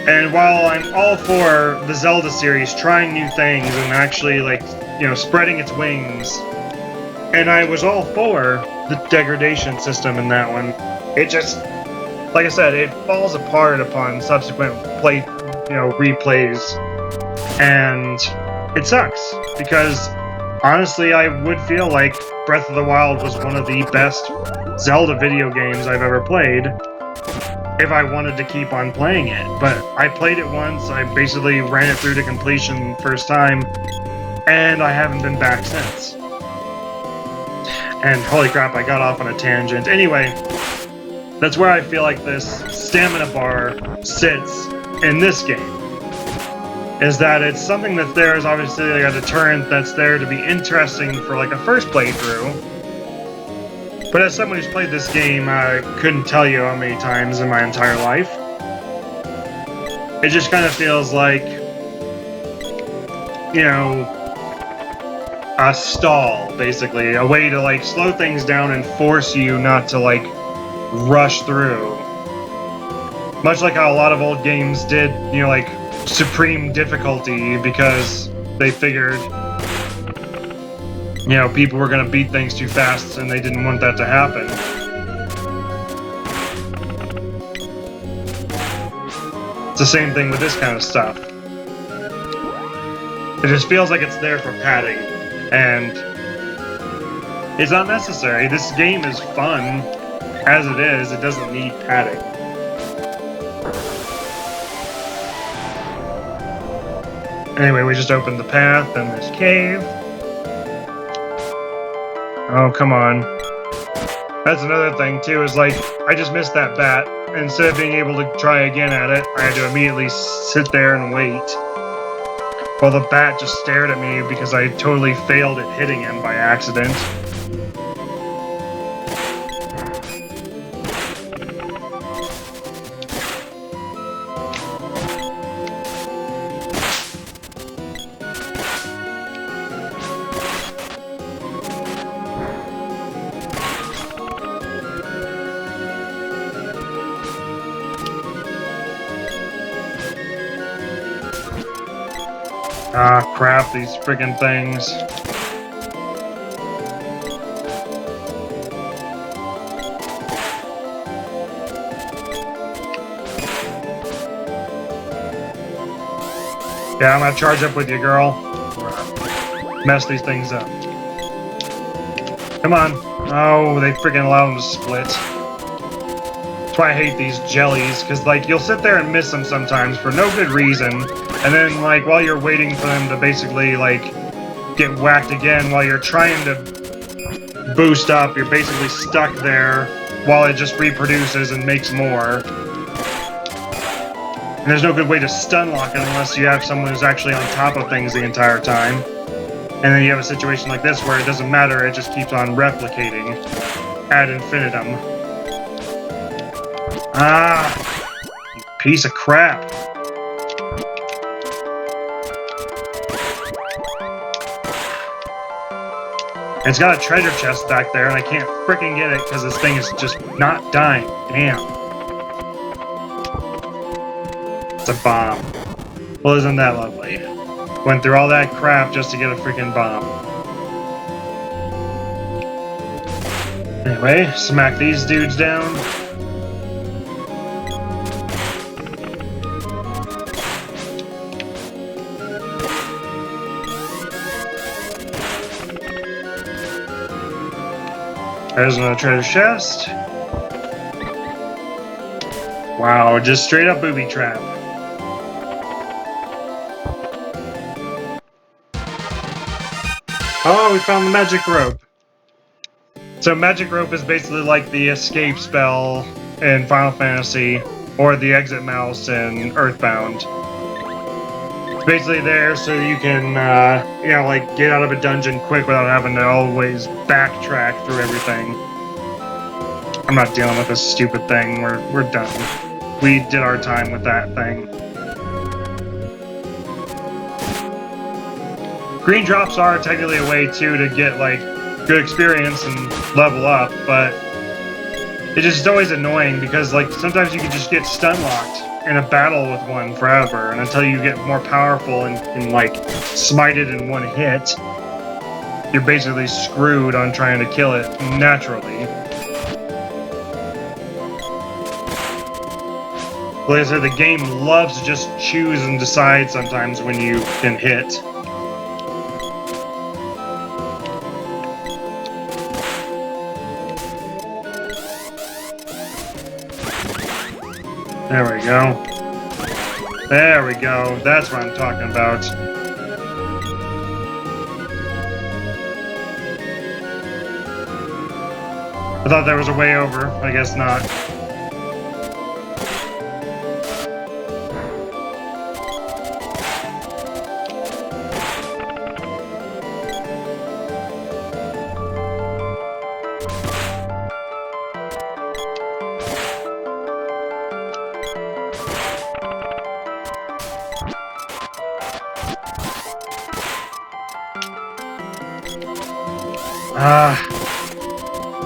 And while I'm all for the Zelda series trying new things and actually, like, spreading its wings, and I was all for the degradation system in that one, it just, like I said, it falls apart upon subsequent replays, and it sucks, because honestly, I would feel like Breath of the Wild was one of the best Zelda video games I've ever played, if I wanted to keep on playing it. But I played it once, I basically ran it through to completion first time, and I haven't been back since. And holy crap, I got off on a tangent. Anyway, that's where I feel like this stamina bar sits in this game. Is that it's something that there is obviously like a deterrent that's there to be interesting for like a first playthrough. But as someone who's played this game, I couldn't tell you how many times in my entire life. It just kind of feels like, a stall, basically. A way to, like, slow things down and force you not to, like, rush through. Much like how a lot of old games did, like, supreme difficulty because they figured, people were going to beat things too fast and they didn't want that to happen. It's the same thing with this kind of stuff. It just feels like it's there for padding, and it's not necessary. This game is fun as it is. It doesn't need padding. Anyway, we just opened the path in this cave. Oh, come on. That's another thing, too, is like, I just missed that bat. Instead of being able to try again at it, I had to immediately sit there and wait. While the bat just stared at me because I totally failed at hitting him by accident. Ah, crap, these friggin' things. Yeah, I'm gonna charge up with you, girl. Mess these things up. Come on. Oh, they friggin' allow them to split. That's why I hate these jellies, because, like, you'll sit there and miss them sometimes for no good reason. And then, like, while you're waiting for them to basically, like, get whacked again, while you're trying to boost up, you're basically stuck there while it just reproduces and makes more. And there's no good way to stun lock it unless you have someone who's actually on top of things the entire time. And then you have a situation like this where it doesn't matter, it just keeps on replicating ad infinitum. Ah! You piece of crap. It's got a treasure chest back there, and I can't frickin' get it because this thing is just not dying. Damn. It's a bomb. Well, isn't that lovely? Went through all that crap just to get a freaking bomb. Anyway, smack these dudes down. There's another treasure chest. Wow, just straight up booby trap. Oh, we found the magic rope. So magic rope is basically like the escape spell in Final Fantasy, or the exit mouse in Earthbound. It's basically there so you can, you know, like get out of a dungeon quick without having to always backtrack through everything. I'm not dealing with this stupid thing. We're done. We did our time with that thing. Green drops are technically a way too to get like good experience and level up, but it's just always annoying because like sometimes you can just get stun locked in a battle with one forever, and until you get more powerful and like smite it in one hit, you're basically screwed on trying to kill it naturally. Like I said, the game loves to just choose and decide sometimes when you can hit. There we go. There we go. That's what I'm talking about. I thought there was a way over. I guess not.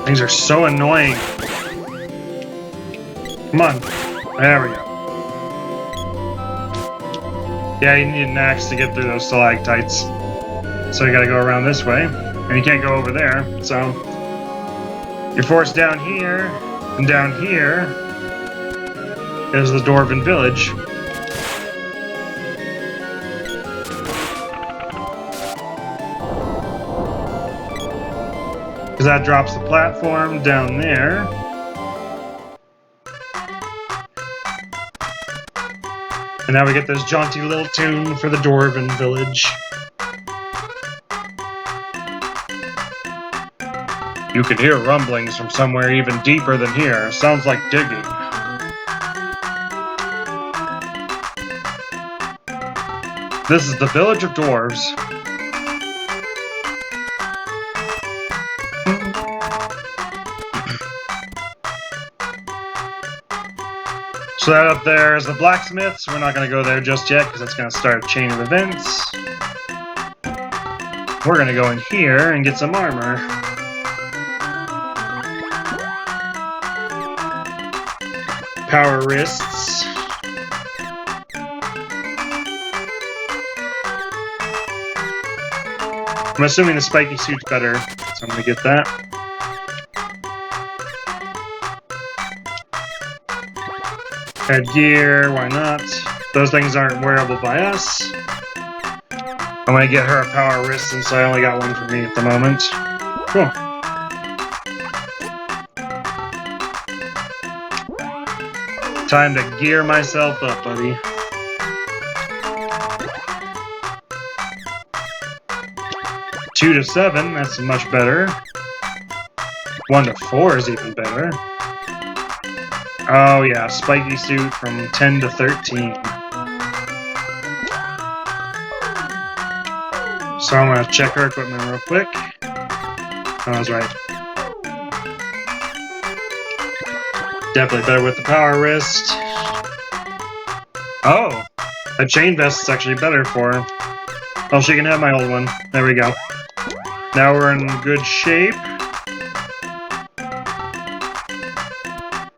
Things are so annoying. Come on. There we go. Yeah, you need an axe to get through those stalactites. So you gotta go around this way. And you can't go over there, so... You're forced down here, and down here is the Dwarven village. Because that drops the platform down there. And now we get this jaunty little tune for the Dwarven village. You can hear rumblings from somewhere even deeper than here. Sounds like digging. This is the village of dwarves. So that up there is the blacksmith, so we're not going to go there just yet because it's going to start a chain of events. We're going to go in here and get some armor. Power wrists. I'm assuming the spiky suit's better, so I'm going to get that. Headgear, why not? Those things aren't wearable by us. I'm gonna get her a power wrist since I only got one for me at the moment. Cool. Time to gear myself up, buddy. Two to 7, that's much better. 1 to 4 is even better. Oh yeah, spiky suit from 10 to 13. So I'm gonna check her equipment real quick. Oh, I was right. Definitely better with the power wrist. Oh! A chain vest is actually better for her. Oh, she can have my old one. There we go. Now we're in good shape.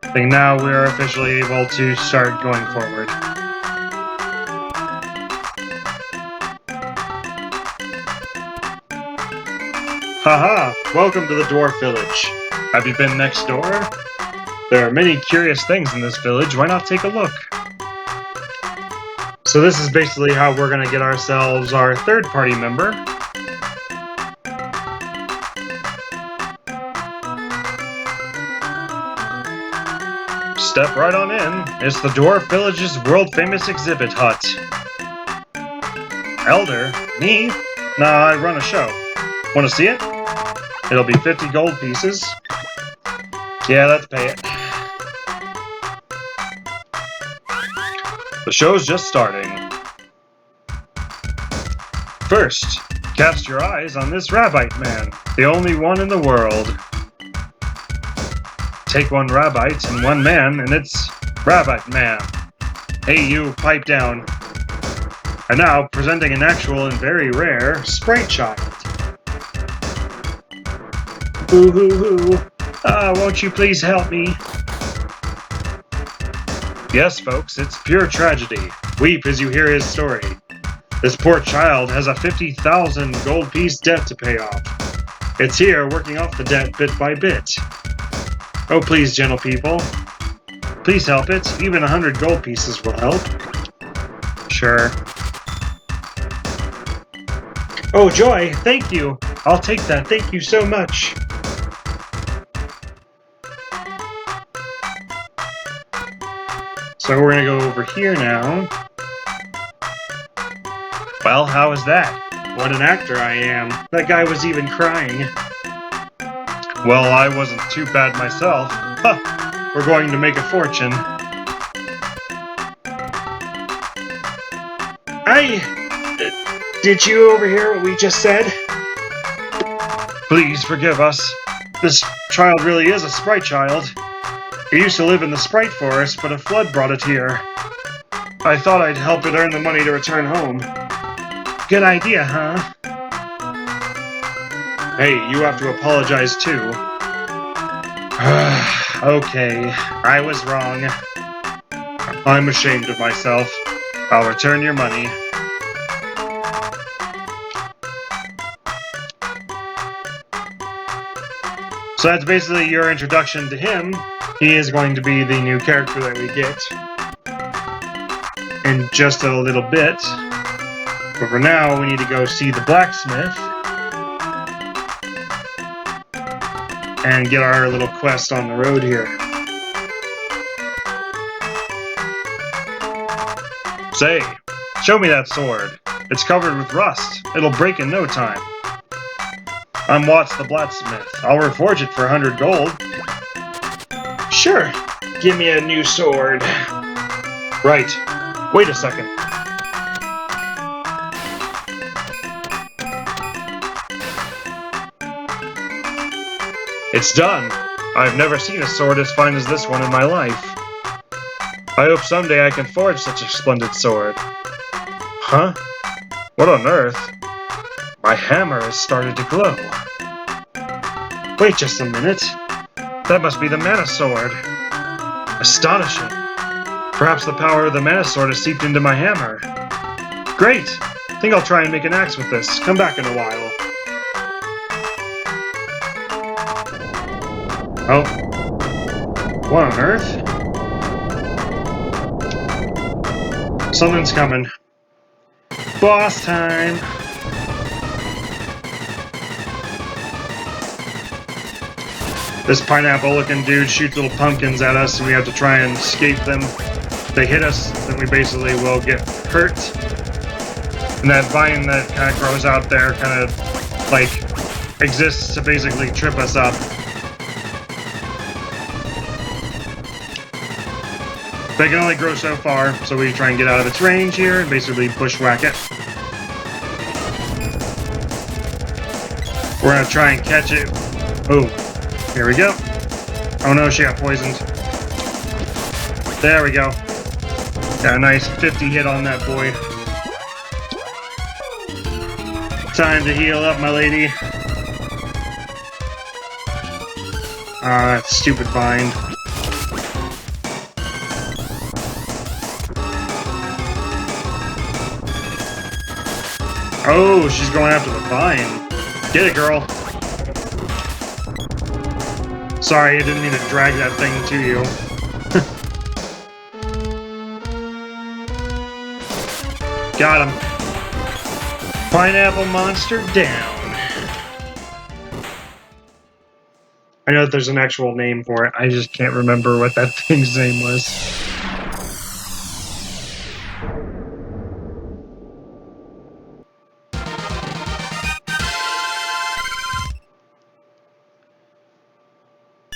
I think now we are officially able to start going forward. Haha! Welcome to the Dwarf Village. Have you been next door? There are many curious things in this village. Why not take a look? So this is basically how we're going to get ourselves our third party member. Step right on in. It's the Dwarf Village's world-famous exhibit hut. Elder? Me? Nah, I run a show. Want to see it? It'll be 50 gold pieces. Yeah, let's pay it. The show's just starting. First, cast your eyes on this Rabbite man, the only one in the world. Take one Rabbite and one man, and it's Rabbite Man. Hey, you, pipe down. And now, presenting an actual and very rare Sprite Child. Hoo hoo hoo. Won't you please help me? Yes, folks, it's pure tragedy. Weep as you hear his story. This poor child has a 50,000 gold piece debt to pay off. It's here, working off the debt bit by bit. Oh, please, gentle people. Please help it. Even 100 gold pieces will help. Sure. Oh, joy, thank you. I'll take that. Thank you so much. So we're going to go over here now. Well, how was that? What an actor I am. That guy was even crying. Well, I wasn't too bad myself. Huh, we're going to make a fortune. Did you overhear what we just said? Please forgive us. This child really is a Sprite Child. It used to live in the Sprite Forest, but a flood brought it here. I thought I'd help it earn the money to return home. Good idea, huh? Hey, you have to apologize too. Okay, I was wrong. I'm ashamed of myself. I'll return your money. So that's basically your introduction to him. He is going to be the new character that we get in just a little bit. But for now, we need to go see the blacksmith and get our little quest on the road here. Say, show me that sword. It's covered with rust. It'll break in no time. I'm Watts the blacksmith. I'll reforge it for 100 gold. Sure. Give me a new sword. Right. Wait a second. It's done. I've never seen a sword as fine as this one in my life. I hope someday I can forge such a splendid sword. Huh? What on earth? My hammer has started to glow. Wait just a minute. That must be the Mana Sword. Astonishing. Perhaps the power of the Mana Sword has seeped into my hammer. Great! Think I'll try and make an axe with this. Come back in a while. Oh. What on earth? Something's coming. Boss time! This pineapple-looking dude shoots little pumpkins at us, and we have to try and escape them. If they hit us, then we basically will get hurt. And that vine that kind of grows out there kind of, like, exists to basically trip us up. They can only grow so far, so we try and get out of its range here and basically bushwhack it. We're gonna try and catch it. Oh, here we go. Oh no, she got poisoned. There we go. Got a nice 50 hit on that boy. Time to heal up, my lady. That stupid vine. Oh, she's going after the vine. Get it, girl. Sorry, I didn't mean to drag that thing to you. Got him. Pineapple monster down. I know that there's an actual name for it. I just can't remember what that thing's name was.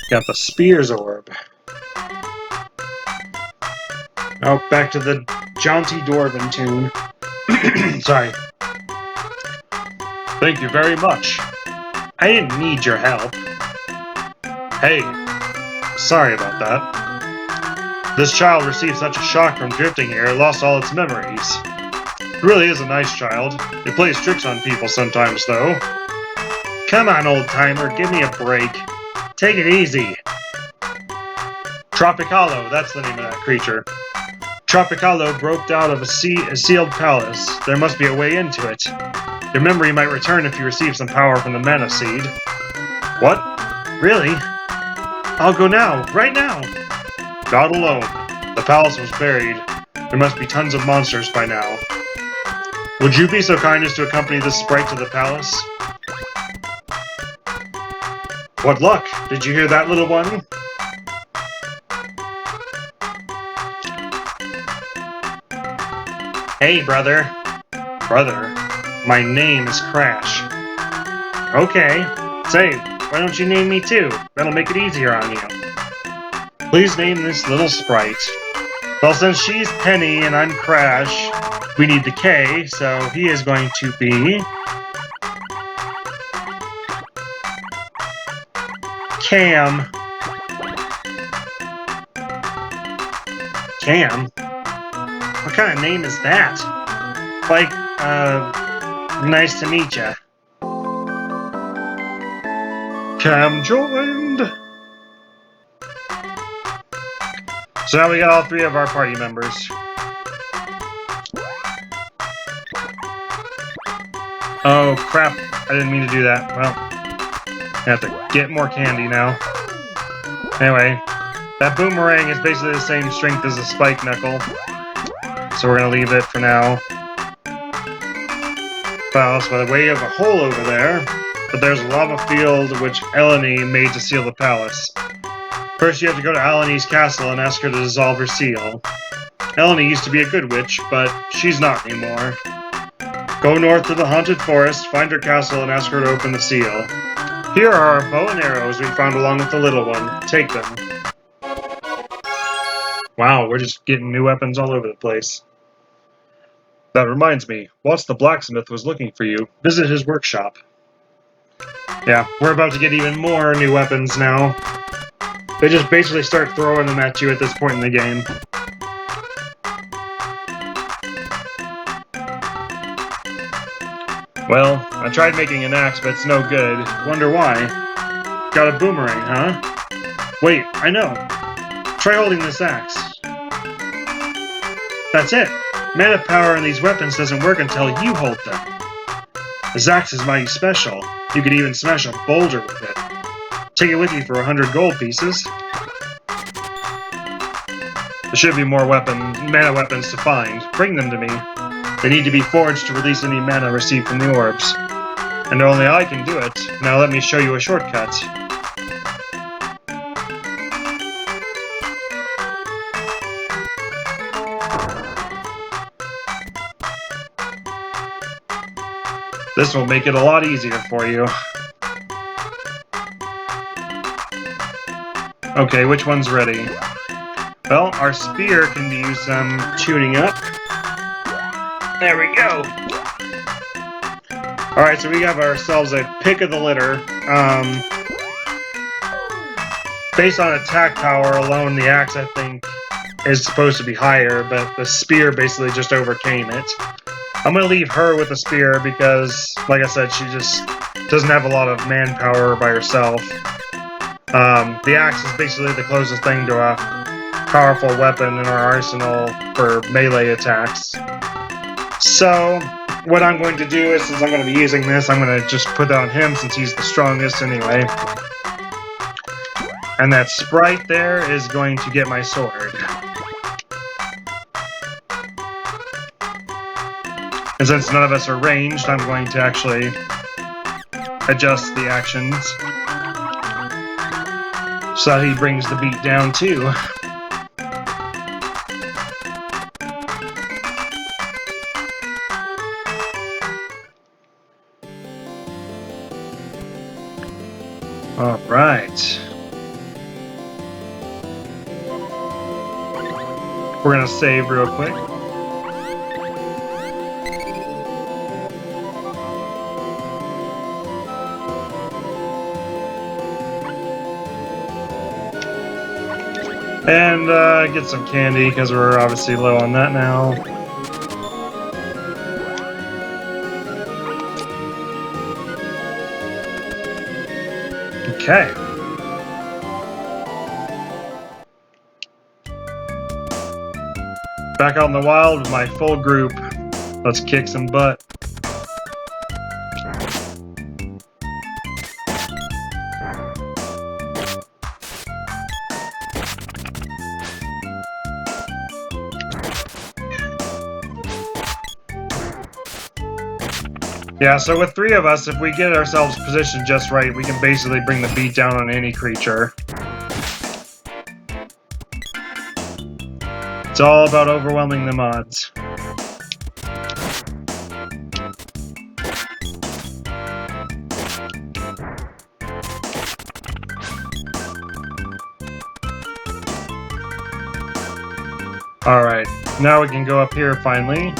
Got the Spears Orb. Oh, back to the jaunty Dwarven tune. Sorry. Thank you very much. I didn't need your help. Hey, sorry about that. This child received such a shock from drifting here, it lost all its memories. It really is a nice child. It plays tricks on people sometimes, though. Come on, old-timer, give me a break. Take it easy. Tropicalo, that's the name of that creature. Tropicalo broke out of a sealed palace. There must be a way into it. Your memory might return if you receive some power from the mana seed. What? Really? I'll go now, right now! Not alone. The palace was buried. There must be tons of monsters by now. Would you be so kind as to accompany this sprite to the palace? What luck! Did you hear that, little one? Hey, brother. Brother? My name is Crash. Okay. Say, why don't you name me too? That'll make it easier on you. Please name this little sprite. Well, since she's Penny and I'm Crash, we need the K, so he is going to be... Cam. Cam? What kind of name is that? Like, nice to meet ya. Cam joined! So now we got all three of our party members. Oh, crap. I didn't mean to do that. Well, I have to get more candy now. Anyway, that boomerang is basically the same strength as a spike knuckle. So we're going to leave it for now. Palace by the way of a hole over there. But there's a lava field which Eleni made to seal the palace. First you have to go to Eleni's castle and ask her to dissolve her seal. Eleni used to be a good witch, but she's not anymore. Go north to the haunted forest, find her castle, and ask her to open the seal. Here are our bow and arrows we found along with the little one. Take them. Wow, we're just getting new weapons all over the place. That reminds me, Watts the blacksmith was looking for you. Visit his workshop. Yeah, we're about to get even more new weapons now. They just basically start throwing them at you at this point in the game. Well, I tried making an axe, but it's no good. Wonder why. Got a boomerang, huh? Wait, I know. Try holding this axe. That's it. Mana power in these weapons doesn't work until you hold them. This axe is mighty special. You could even smash a boulder with it. Take it with you for 100 gold pieces. There should be more mana weapons to find. Bring them to me. They need to be forged to release any mana received from the orbs. And only I can do it. Now let me show you a shortcut. This will make it a lot easier for you. Okay, which one's ready? Well, our spear can use some tuning up. There we go! Alright, so we have ourselves a pick of the litter. Based on attack power alone, the axe, I think, is supposed to be higher, but the spear basically just overcame it. I'm going to leave her with the spear because, like I said, she just doesn't have a lot of manpower by herself. The axe is basically the closest thing to a powerful weapon in our arsenal for melee attacks. So, what I'm going to do is, since I'm going to be using this, I'm going to just put it on him since he's the strongest anyway. And that sprite there is going to get my sword. And since none of us are ranged, I'm going to actually adjust the actions. So he brings the beat down too. All right. We're gonna save real quick. And get some candy, because we're obviously low on that now. Okay. Back out in the wild with my full group. Let's kick some butt. Yeah, so with 3 of us, if we get ourselves positioned just right, we can basically bring the beat down on any creature. It's all about overwhelming the mods. Alright, now we can go up here finally.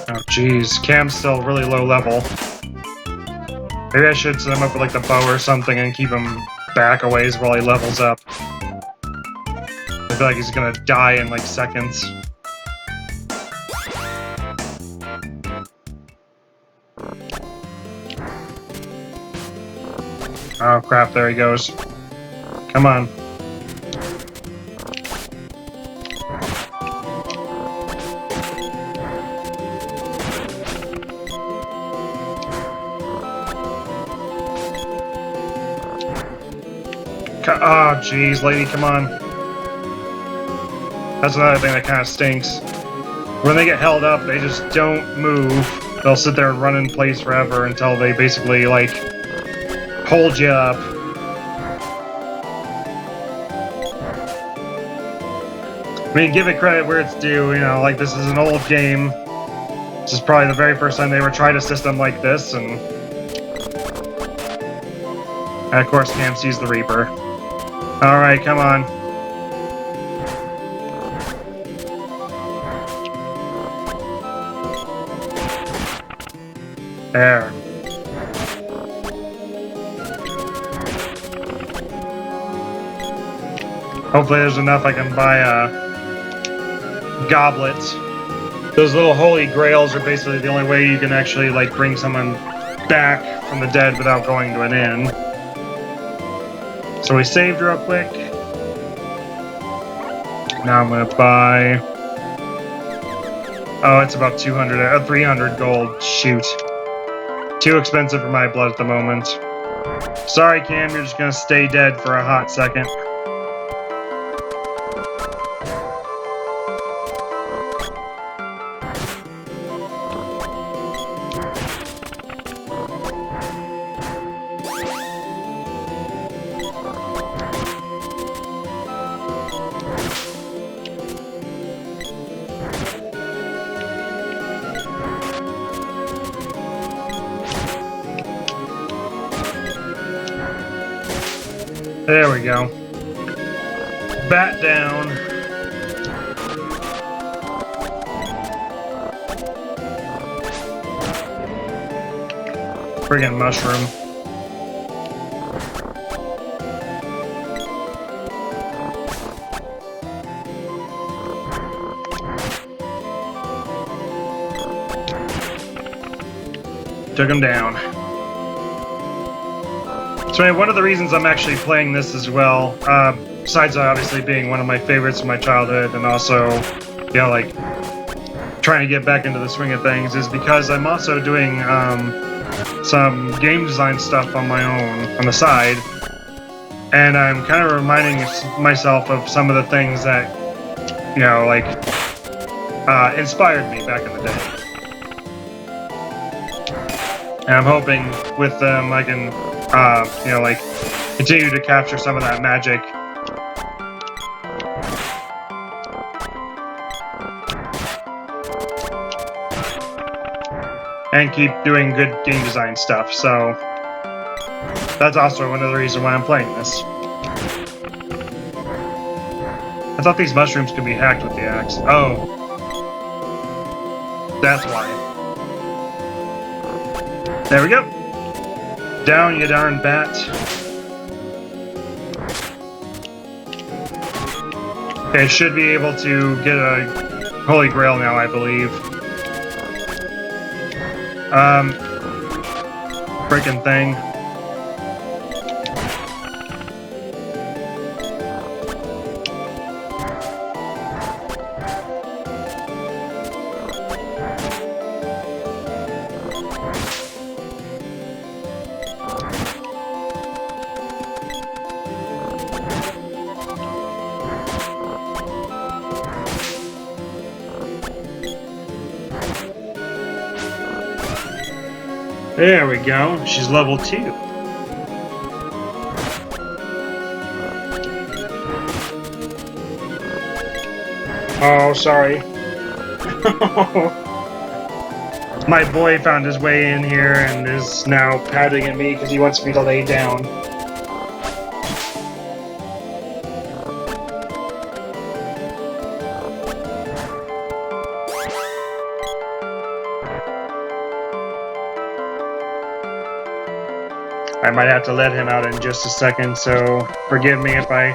Oh jeez, Cam's still really low level. Maybe I should set him up with like the bow or something and keep him back a ways while he levels up. I feel like he's gonna die in like seconds. Oh crap, there he goes. Come on. Oh, jeez, lady, come on. That's another thing that kind of stinks. When they get held up, they just don't move. They'll sit there and run in place forever until they basically, like, hold you up. I mean, give it credit where it's due, you know, like, this is an old game. This is probably the very first time they ever tried a system like this, and of course, Cam sees the Reaper. Alright, come on. There. Hopefully there's enough I can buy goblets. Those little holy grails are basically the only way you can actually like bring someone back from the dead without going to an inn. So we saved real quick. Now I'm gonna buy... Oh, it's about 300 gold. Shoot. Too expensive for my blood at the moment. Sorry, Cam, you're just gonna stay dead for a hot second. There we go. Bat down. Friggin' mushroom. Took him down. So one of the reasons I'm actually playing this as well, besides obviously being one of my favorites from my childhood and also, you know, like, trying to get back into the swing of things, is because I'm also doing some game design stuff on my own, on the side, and I'm kind of reminding myself of some of the things that, you know, like, inspired me back in the day. And I'm hoping with them I can, you know, like, continue to capture some of that magic. And keep doing good game design stuff, so that's also another reason why I'm playing this. I thought these mushrooms could be hacked with the axe. Oh. That's why. There we go. Down, you darn bat. Okay, I should be able to get a Holy Grail now, I believe. Freaking thing. There we go. She's level 2. Oh, sorry. My boy found his way in here and is now pouting at me because he wants me to lay down. I might have to let him out in just a second, so forgive me if I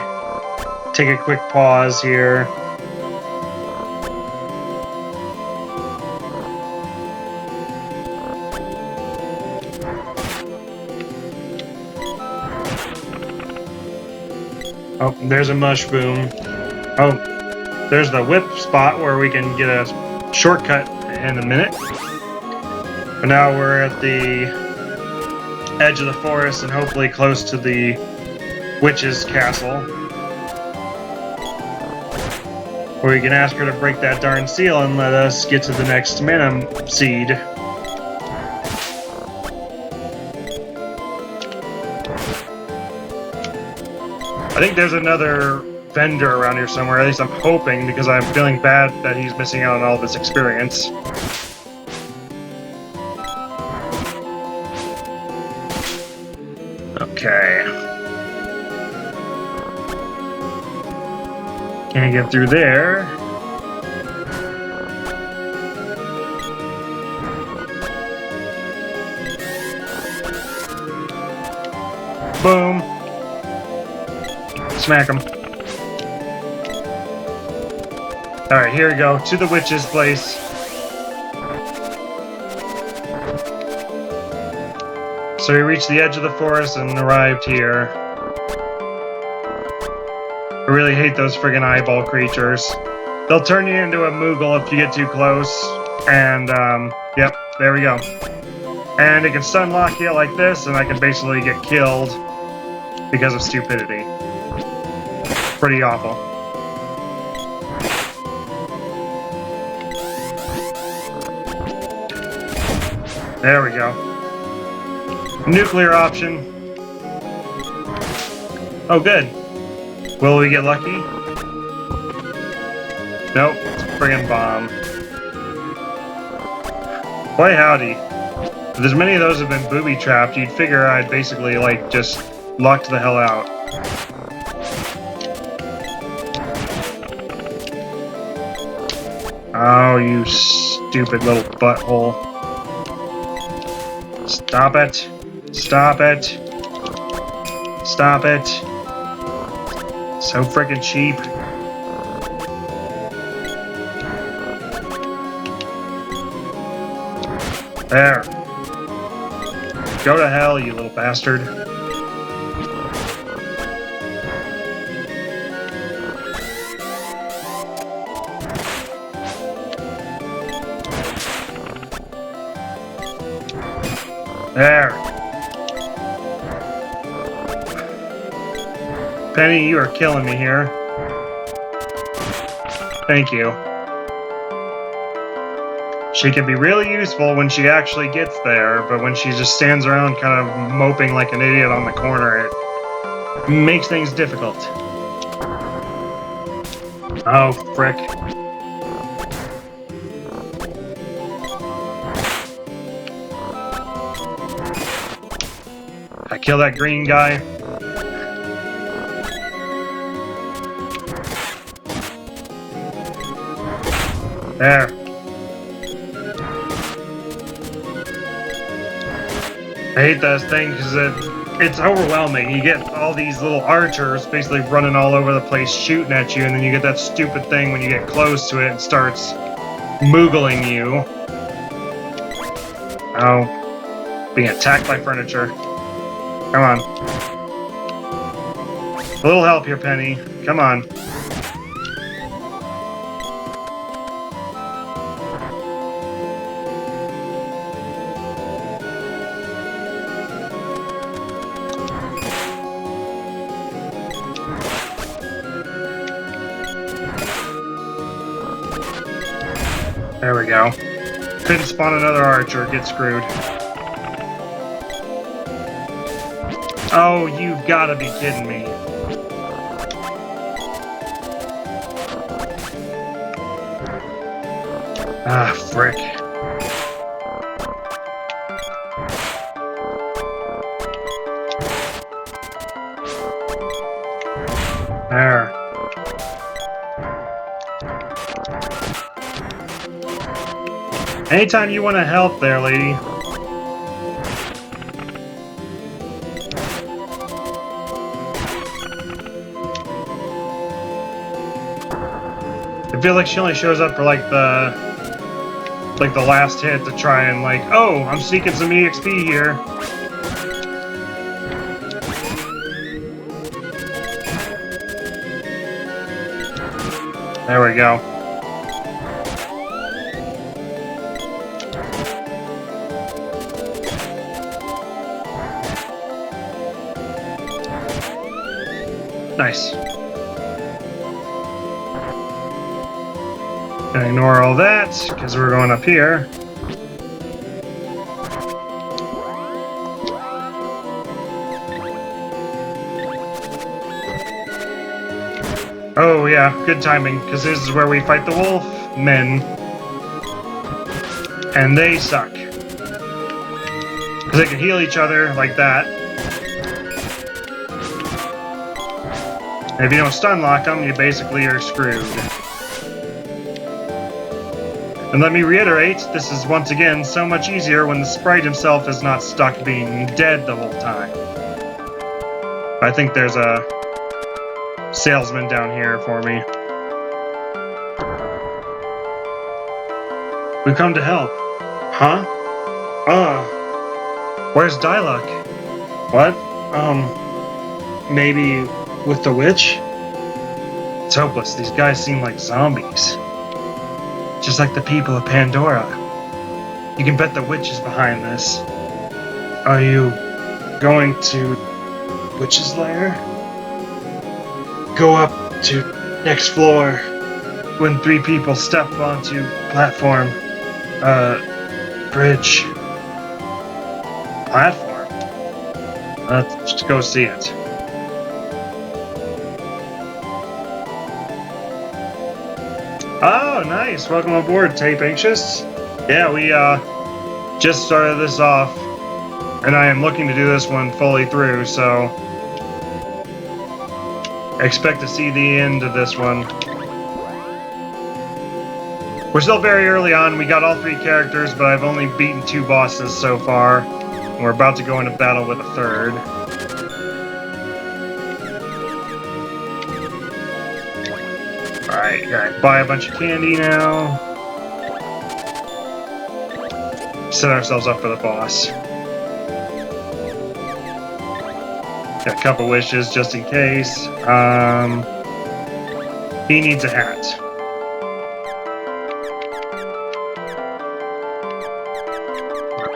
take a quick pause here. Oh, there's a mushroom. Oh, there's the whip spot where we can get a shortcut in a minute. But now we're at the edge of the forest and hopefully close to the witch's castle, where we can ask her to break that darn seal and let us get to the next mana seed. I think there's another vendor around here somewhere, at least I'm hoping, because I'm feeling bad that he's missing out on all of his experience. Okay. Can't get through there. Boom. Smack him. Alright, here we go. To the witch's place. So we reached the edge of the forest and arrived here. I really hate those friggin' eyeball creatures. They'll turn you into a Moogle if you get too close. And, yep, there we go. And it can stun lock you like this, and I can basically get killed because of stupidity. Pretty awful. There we go. Nuclear option. Oh, good. Will we get lucky? Nope. It's a friggin' bomb. Boy howdy. If there's many of those that have been booby-trapped, you'd figure I'd basically, like, just locked the hell out. Oh, you stupid little butthole. Stop it. Stop it. Stop it. So freaking cheap. There. Go to hell, you little bastard. There. Penny, you are killing me here. Thank you. She can be really useful when she actually gets there, but when she just stands around kind of moping like an idiot on the corner, it makes things difficult. Oh, frick. I kill that green guy. There. I hate this thing because it's overwhelming. You get all these little archers basically running all over the place shooting at you, and then you get that stupid thing when you get close to it and starts moogling you. Oh. Being attacked by furniture. Come on. A little help here, Penny. Come on. There we go. Couldn't spawn another archer, get screwed. Oh, you've gotta be kidding me. Ah, frick. There. Anytime you want to help there, lady. I feel like she only shows up for like the last hit to try and like, oh, I'm seeking some EXP here. There we go. Nice. Gonna ignore all that, because we're going up here. Oh yeah, good timing, because this is where we fight the wolf men. And they suck. Because they can heal each other like that. And if you don't stun lock them, you basically are screwed. And let me reiterate, this is once again so much easier when the sprite himself is not stuck being dead the whole time. I think there's a salesman down here for me. We've come to help. Huh? Where's Diluc? What? Maybe with the witch? It's hopeless. These guys seem like zombies. Just like the people of Pandora. You can bet the witch is behind this. Are you going to witch's lair? Go up to next floor. When 3 people step onto platform. Bridge. Platform? Let's just go see it. Oh, nice. Welcome aboard, Tape Anxious. Yeah, we just started this off, and I am looking to do this one fully through, so expect to see the end of this one. We're still very early on. We got all 3 characters, but I've only beaten 2 bosses so far, and we're about to go into battle with a 3rd. Alright, gotta buy a bunch of candy now. Set ourselves up for the boss. Got a couple wishes just in case. He needs a hat.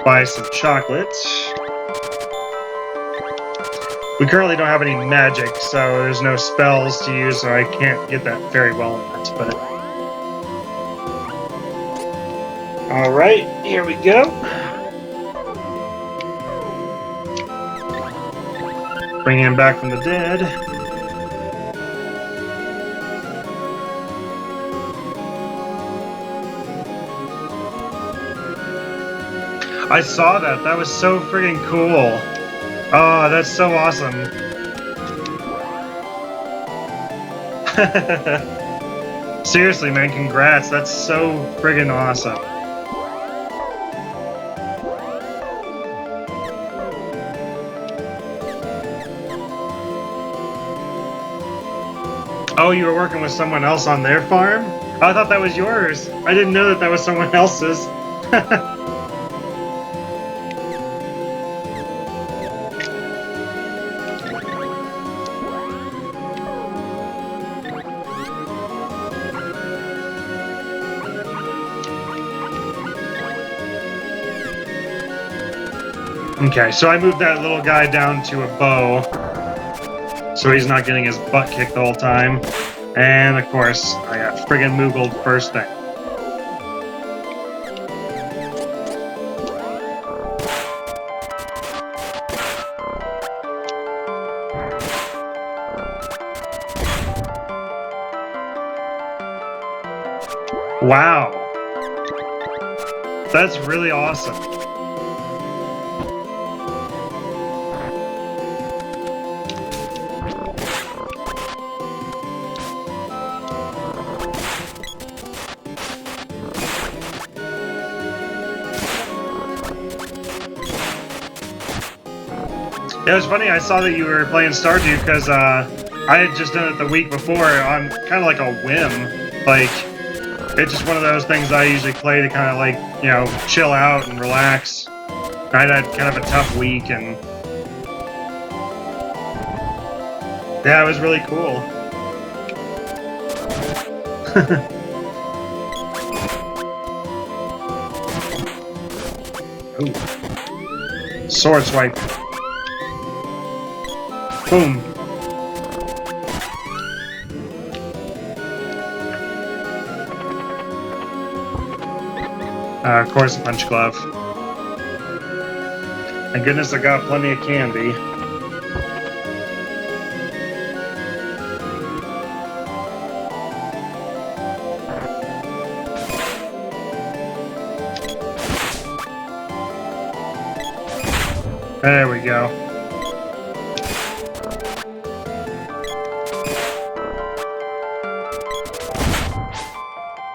Buy some chocolate. We currently don't have any magic, so there's no spells to use, so I can't get that very well yet, but Alright, here we go. Bringing him back from the dead. I saw that. That was so friggin' cool. Oh, that's so awesome. Seriously, man, congrats. That's so friggin' awesome. Oh, you were working with someone else on their farm? Oh, I thought that was yours. I didn't know that that was someone else's. Okay, so I moved that little guy down to a bow, so he's not getting his butt kicked the whole time. And of course, I got friggin' Moogled first thing. Wow. That's really awesome. Yeah, it was funny, I saw that you were playing Stardew because I had just done it the week before on kind of like a whim. Like, it's just one of those things I usually play to kind of like, you know, chill out and relax. I had kind of a tough week and... yeah, it was really cool. Ooh. Sword swipe. Boom. Of course, a punch glove. Thank goodness I got plenty of candy. There we go.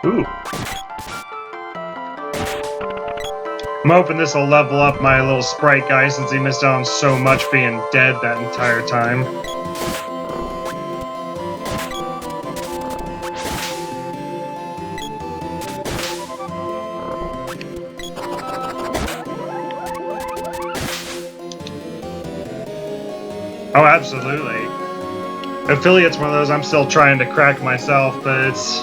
Ooh. I'm hoping this will level up my little sprite guy since he missed out on so much being dead that entire time. Oh, absolutely. Affiliate's one of those I'm still trying to crack myself, but it's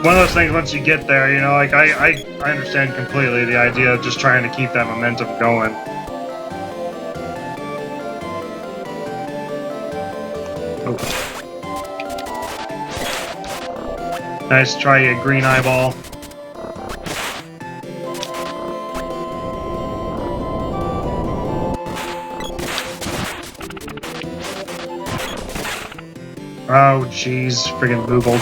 one of those things once you get there, you know, like I understand completely the idea of just trying to keep that momentum going. Oh. Nice try, you green eyeball. Oh, jeez, friggin' Moogled.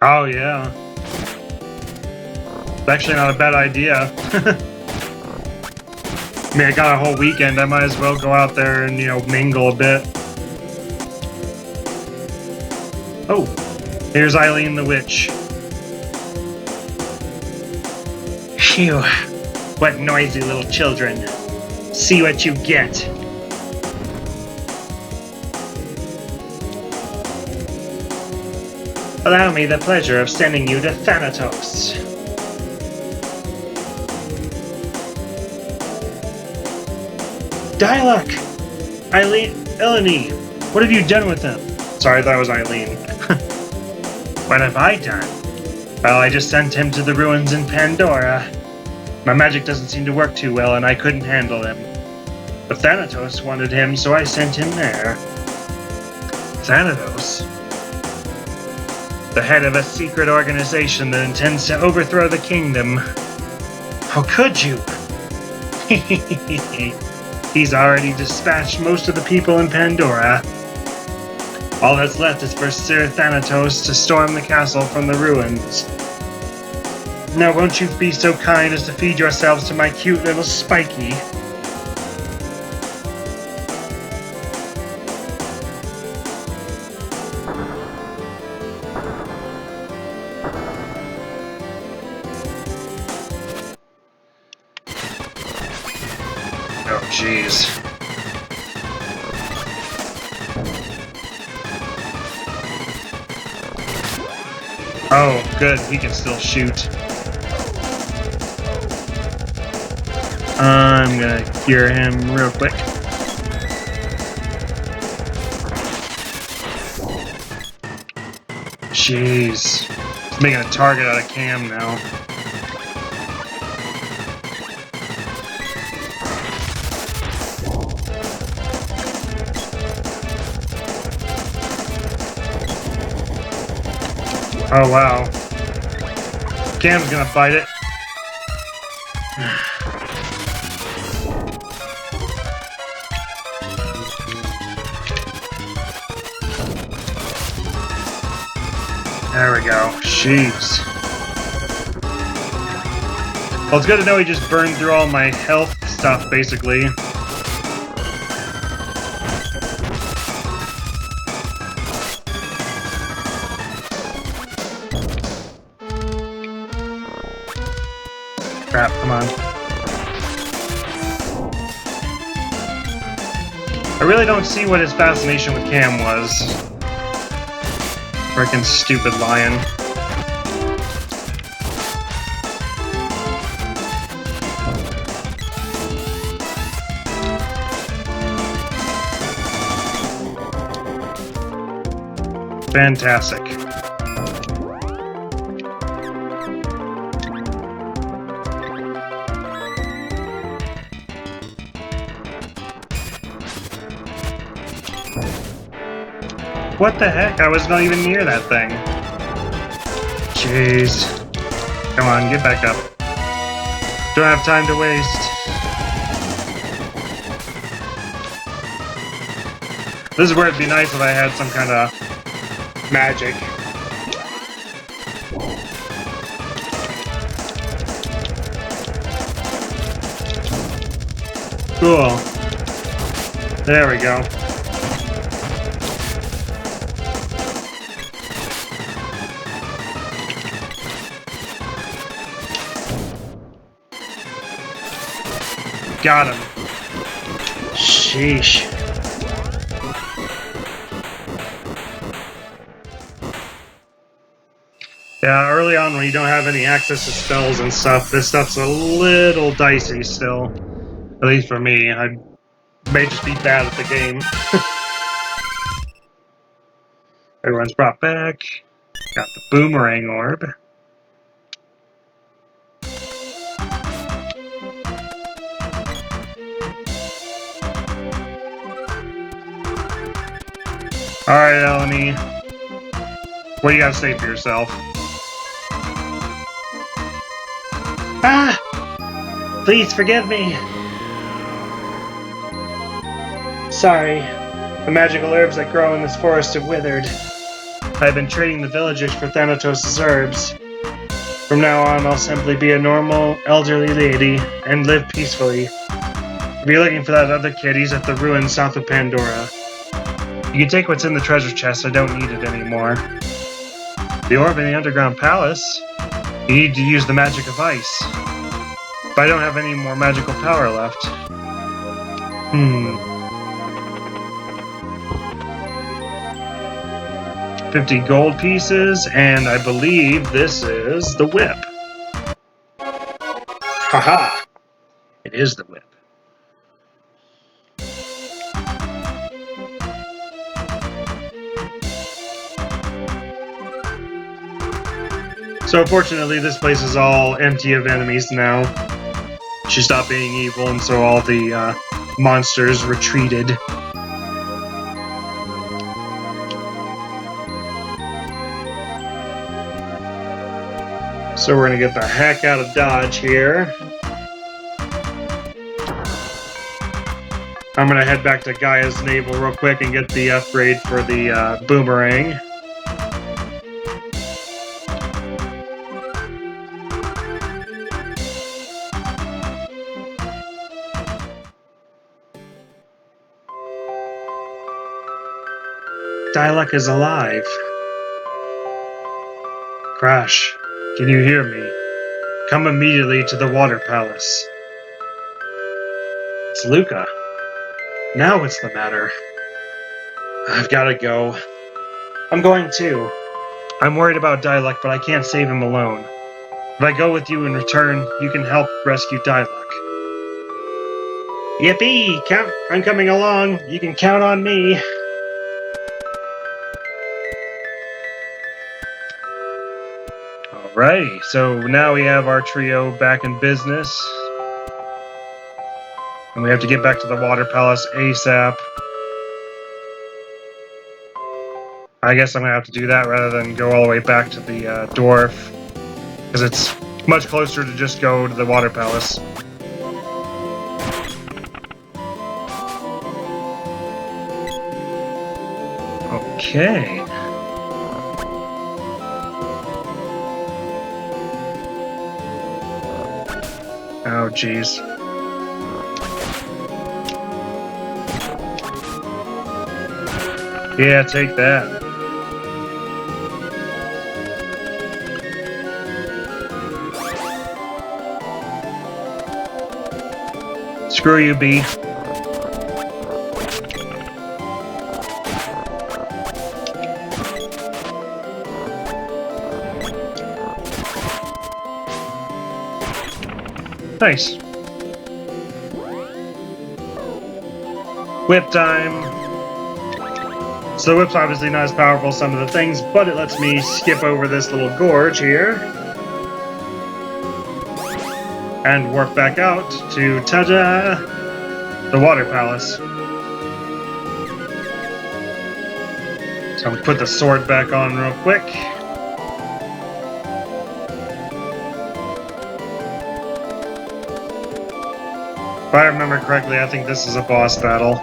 Oh, yeah. It's actually not a bad idea. I mean, I got a whole weekend, I might as well go out there and, you know, mingle a bit. Oh, here's Eileen the Witch. Phew, what noisy little children. See what you get. Allow me the pleasure of sending you to Thanatos. Dialog! Eileen, Eleni, what have you done with him? Sorry, that was Eileen. What have I done? Well, I just sent him to the ruins in Pandora. My magic doesn't seem to work too well, and I couldn't handle him. But Thanatos wanted him, so I sent him there. Thanatos? The head of a secret organization that intends to overthrow the kingdom. How could you? He's already dispatched most of the people in Pandora. All that's left is for Sir Thanatos to storm the castle from the ruins. Now won't you be so kind as to feed yourselves to my cute little Spiky? Oh, jeez. Oh, good. He can still shoot. I'm gonna cure him real quick. Jeez. He's making a target out of Cam now. Oh, wow. Cam's gonna bite it. There we go. Jeez. Well, it's good to know he just burned through all my health stuff, basically. Crap, come on. I really don't see what his fascination with Cam was. Frickin' stupid lion. Fantastic. What the heck? I was not even near that thing. Jeez. Come on, get back up. Don't have time to waste. This is where it'd be nice if I had some kind of magic. Cool. There we go. Got him. Sheesh. Yeah, early on when you don't have any access to spells and stuff, this stuff's a little dicey still. At least for me. I may just be bad at the game. Everyone's brought back. Got the boomerang orb. Alright, Eleni. What do you gotta say for yourself? Ah! Please forgive me. Sorry. The magical herbs that grow in this forest have withered. I've been trading the villagers for Thanatos' herbs. From now on, I'll simply be a normal, elderly lady and live peacefully. If you're looking for that other kid, he's at the ruins south of Pandora. You can take what's in the treasure chest, I don't need it anymore. The orb in the underground palace? You need to use the magic of ice. But I don't have any more magical power left. 50 gold pieces, and I believe this is the whip. Haha! It is the whip. So fortunately, this place is all empty of enemies now. She stopped being evil, and so all the monsters retreated. So we're gonna get the heck out of Dodge here. I'm gonna head back to Gaia's Navel real quick and get the upgrade for the boomerang. Dialect is alive. Crash, can you hear me? Come immediately to the Water Palace. It's Luca. Now what's the matter? I've gotta go. I'm going too. I'm worried about Dialect, but I can't save him alone. If I go with you in return, you can help rescue Dialect. Yippee! I'm coming along. You can count on me. Alrighty, so now we have our trio back in business. And we have to get back to the Water Palace ASAP. I guess I'm going to have to do that rather than go all the way back to the dwarf. Because it's much closer to just go to the Water Palace. Okay. Oh, jeez. Yeah, take that. Screw you, B. Nice. Whip time. So the whip's obviously not as powerful as some of the things, but it lets me skip over this little gorge here. And warp back out to, ta-da, the Water Palace. So I'm going to put the sword back on real quick. If I remember correctly, I think this is a boss battle.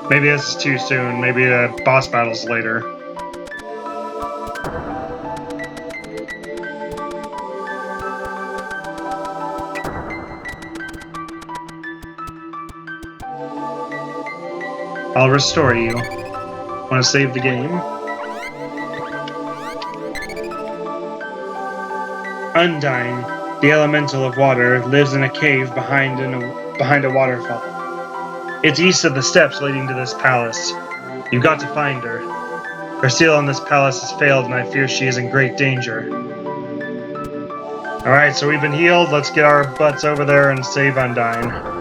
Maybe this is too soon. Maybe the boss battle's later. I'll restore you. Want to save the game? Undyne, the elemental of water, lives in a cave behind a waterfall. It's east of the steps leading to this palace. You've got to find her. Her seal on this palace has failed, and I fear she is in great danger. Alright, so we've been healed. Let's get our butts over there and save Undyne.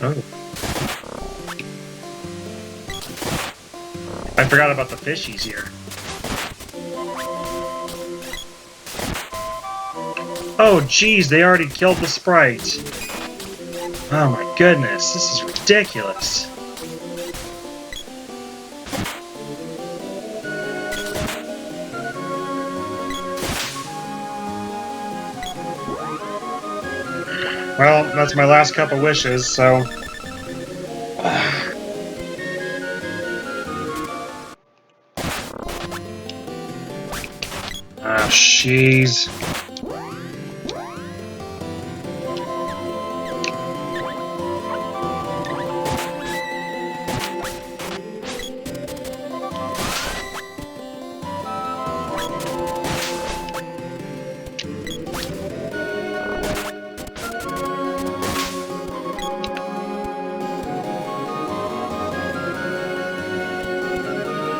Oh. I forgot about the fishies here. Oh, geez, they already killed the sprite. Oh my goodness, this is ridiculous. Well, that's my last cup of wishes, so... Ah, jeez.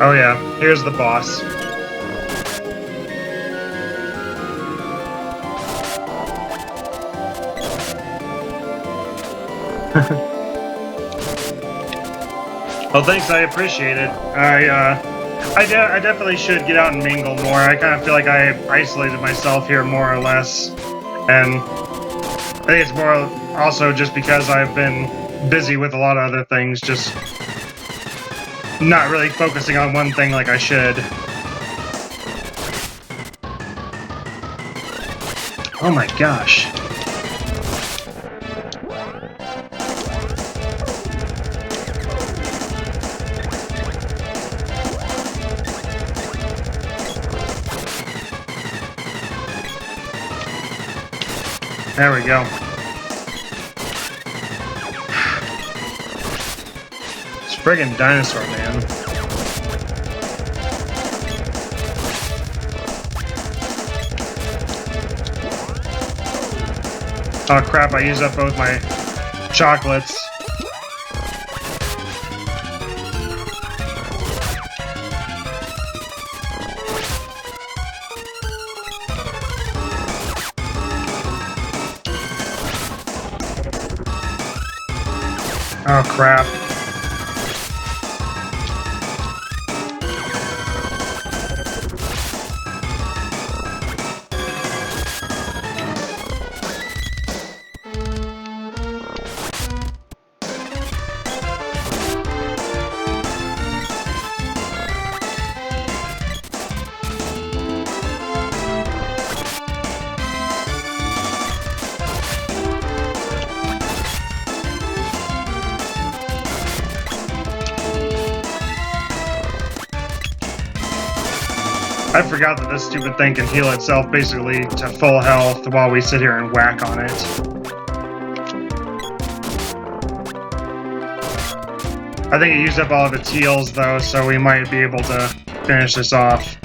Oh yeah, here's the boss. Well, thanks, I appreciate it. I definitely should get out and mingle more. I kind of feel like I isolated myself here more or less. And I think it's more also just because I've been busy with a lot of other things, just not really focusing on one thing like I should. Oh my gosh. There we go. This friggin' dinosaur, man. Oh crap, I used up both my chocolates. Oh crap. I forgot that this stupid thing can heal itself basically to full health while we sit here and whack on it. I think it used up all of its heals though, so we might be able to finish this off.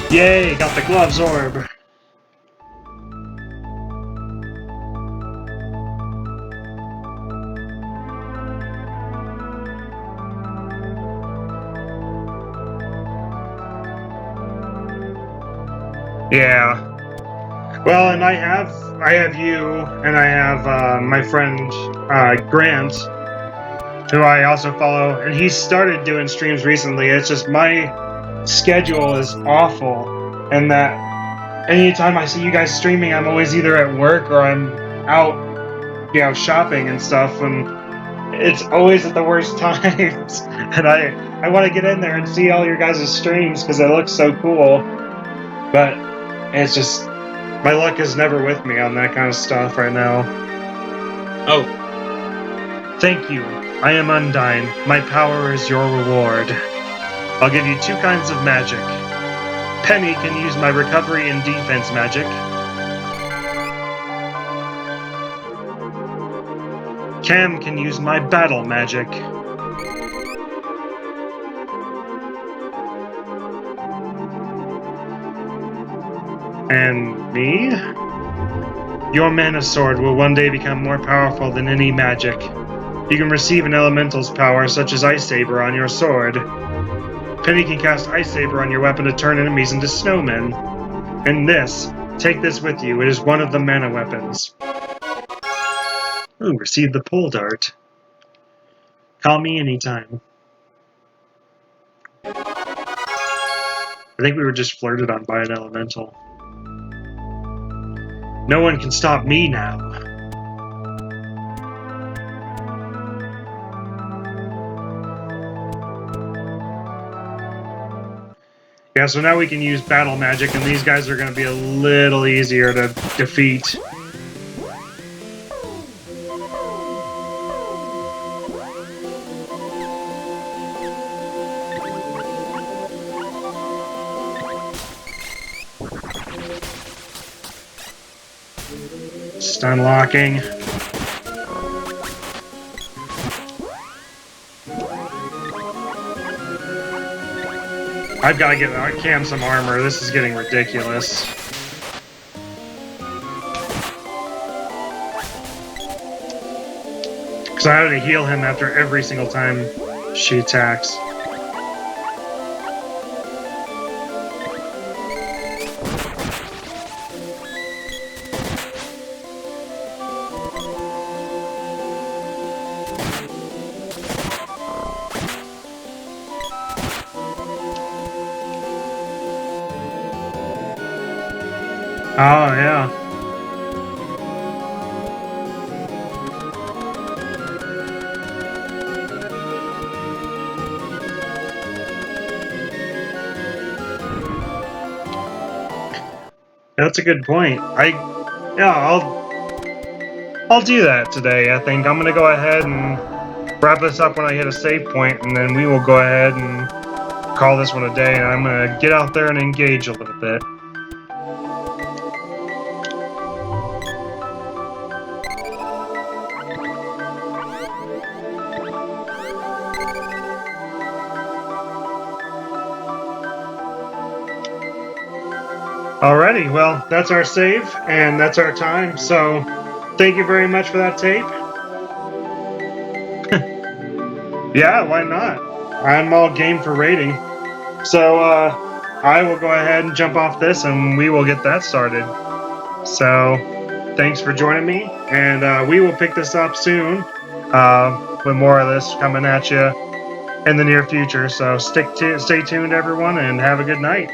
Yay, got the gloves orb. Yeah. Well, and I have you, and I have my friend Grant, who I also follow, and he started doing streams recently. It's just my schedule is awful, and that anytime I see you guys streaming, I'm always either at work or I'm out, you know, shopping and stuff, and it's always at the worst times. And I want to get in there and see all your guys' streams because it looks so cool, but it's just my luck is never with me on that kind of stuff right now. Oh. Thank you. I am Undyne. My power is your reward. I'll give you 2 kinds of magic. Penny can use my recovery and defense magic. Cam can use my battle magic. And me? Your mana sword will one day become more powerful than any magic. You can receive an elemental's power, such as Ice Saber, on your sword. Penny can cast Ice Saber on your weapon to turn enemies into snowmen. And this, take this with you, it is one of the mana weapons. Ooh, receive the pole dart. Call me anytime. I think we were just flirted on by an elemental. No one can stop me now. Yeah, so now we can use battle magic, and these guys are going to be a little easier to defeat. Stun locking. I've got to get Cam some armor. This is getting ridiculous. So I have to heal him after every single time she attacks. Oh, yeah. That's a good point. I'll do that today. I think I'm gonna go ahead and wrap this up when I hit a save point, and then we will go ahead and call this one a day. And I'm gonna get out there and engage a little bit. Alrighty, well, that's our save, and that's our time, so thank you very much for that tape. Yeah, why not? I'm all game for raiding. So, I will go ahead and jump off this, and we will get that started. So, thanks for joining me, and we will pick this up soon, with more of this coming at you in the near future, so stay tuned, everyone, and have a good night.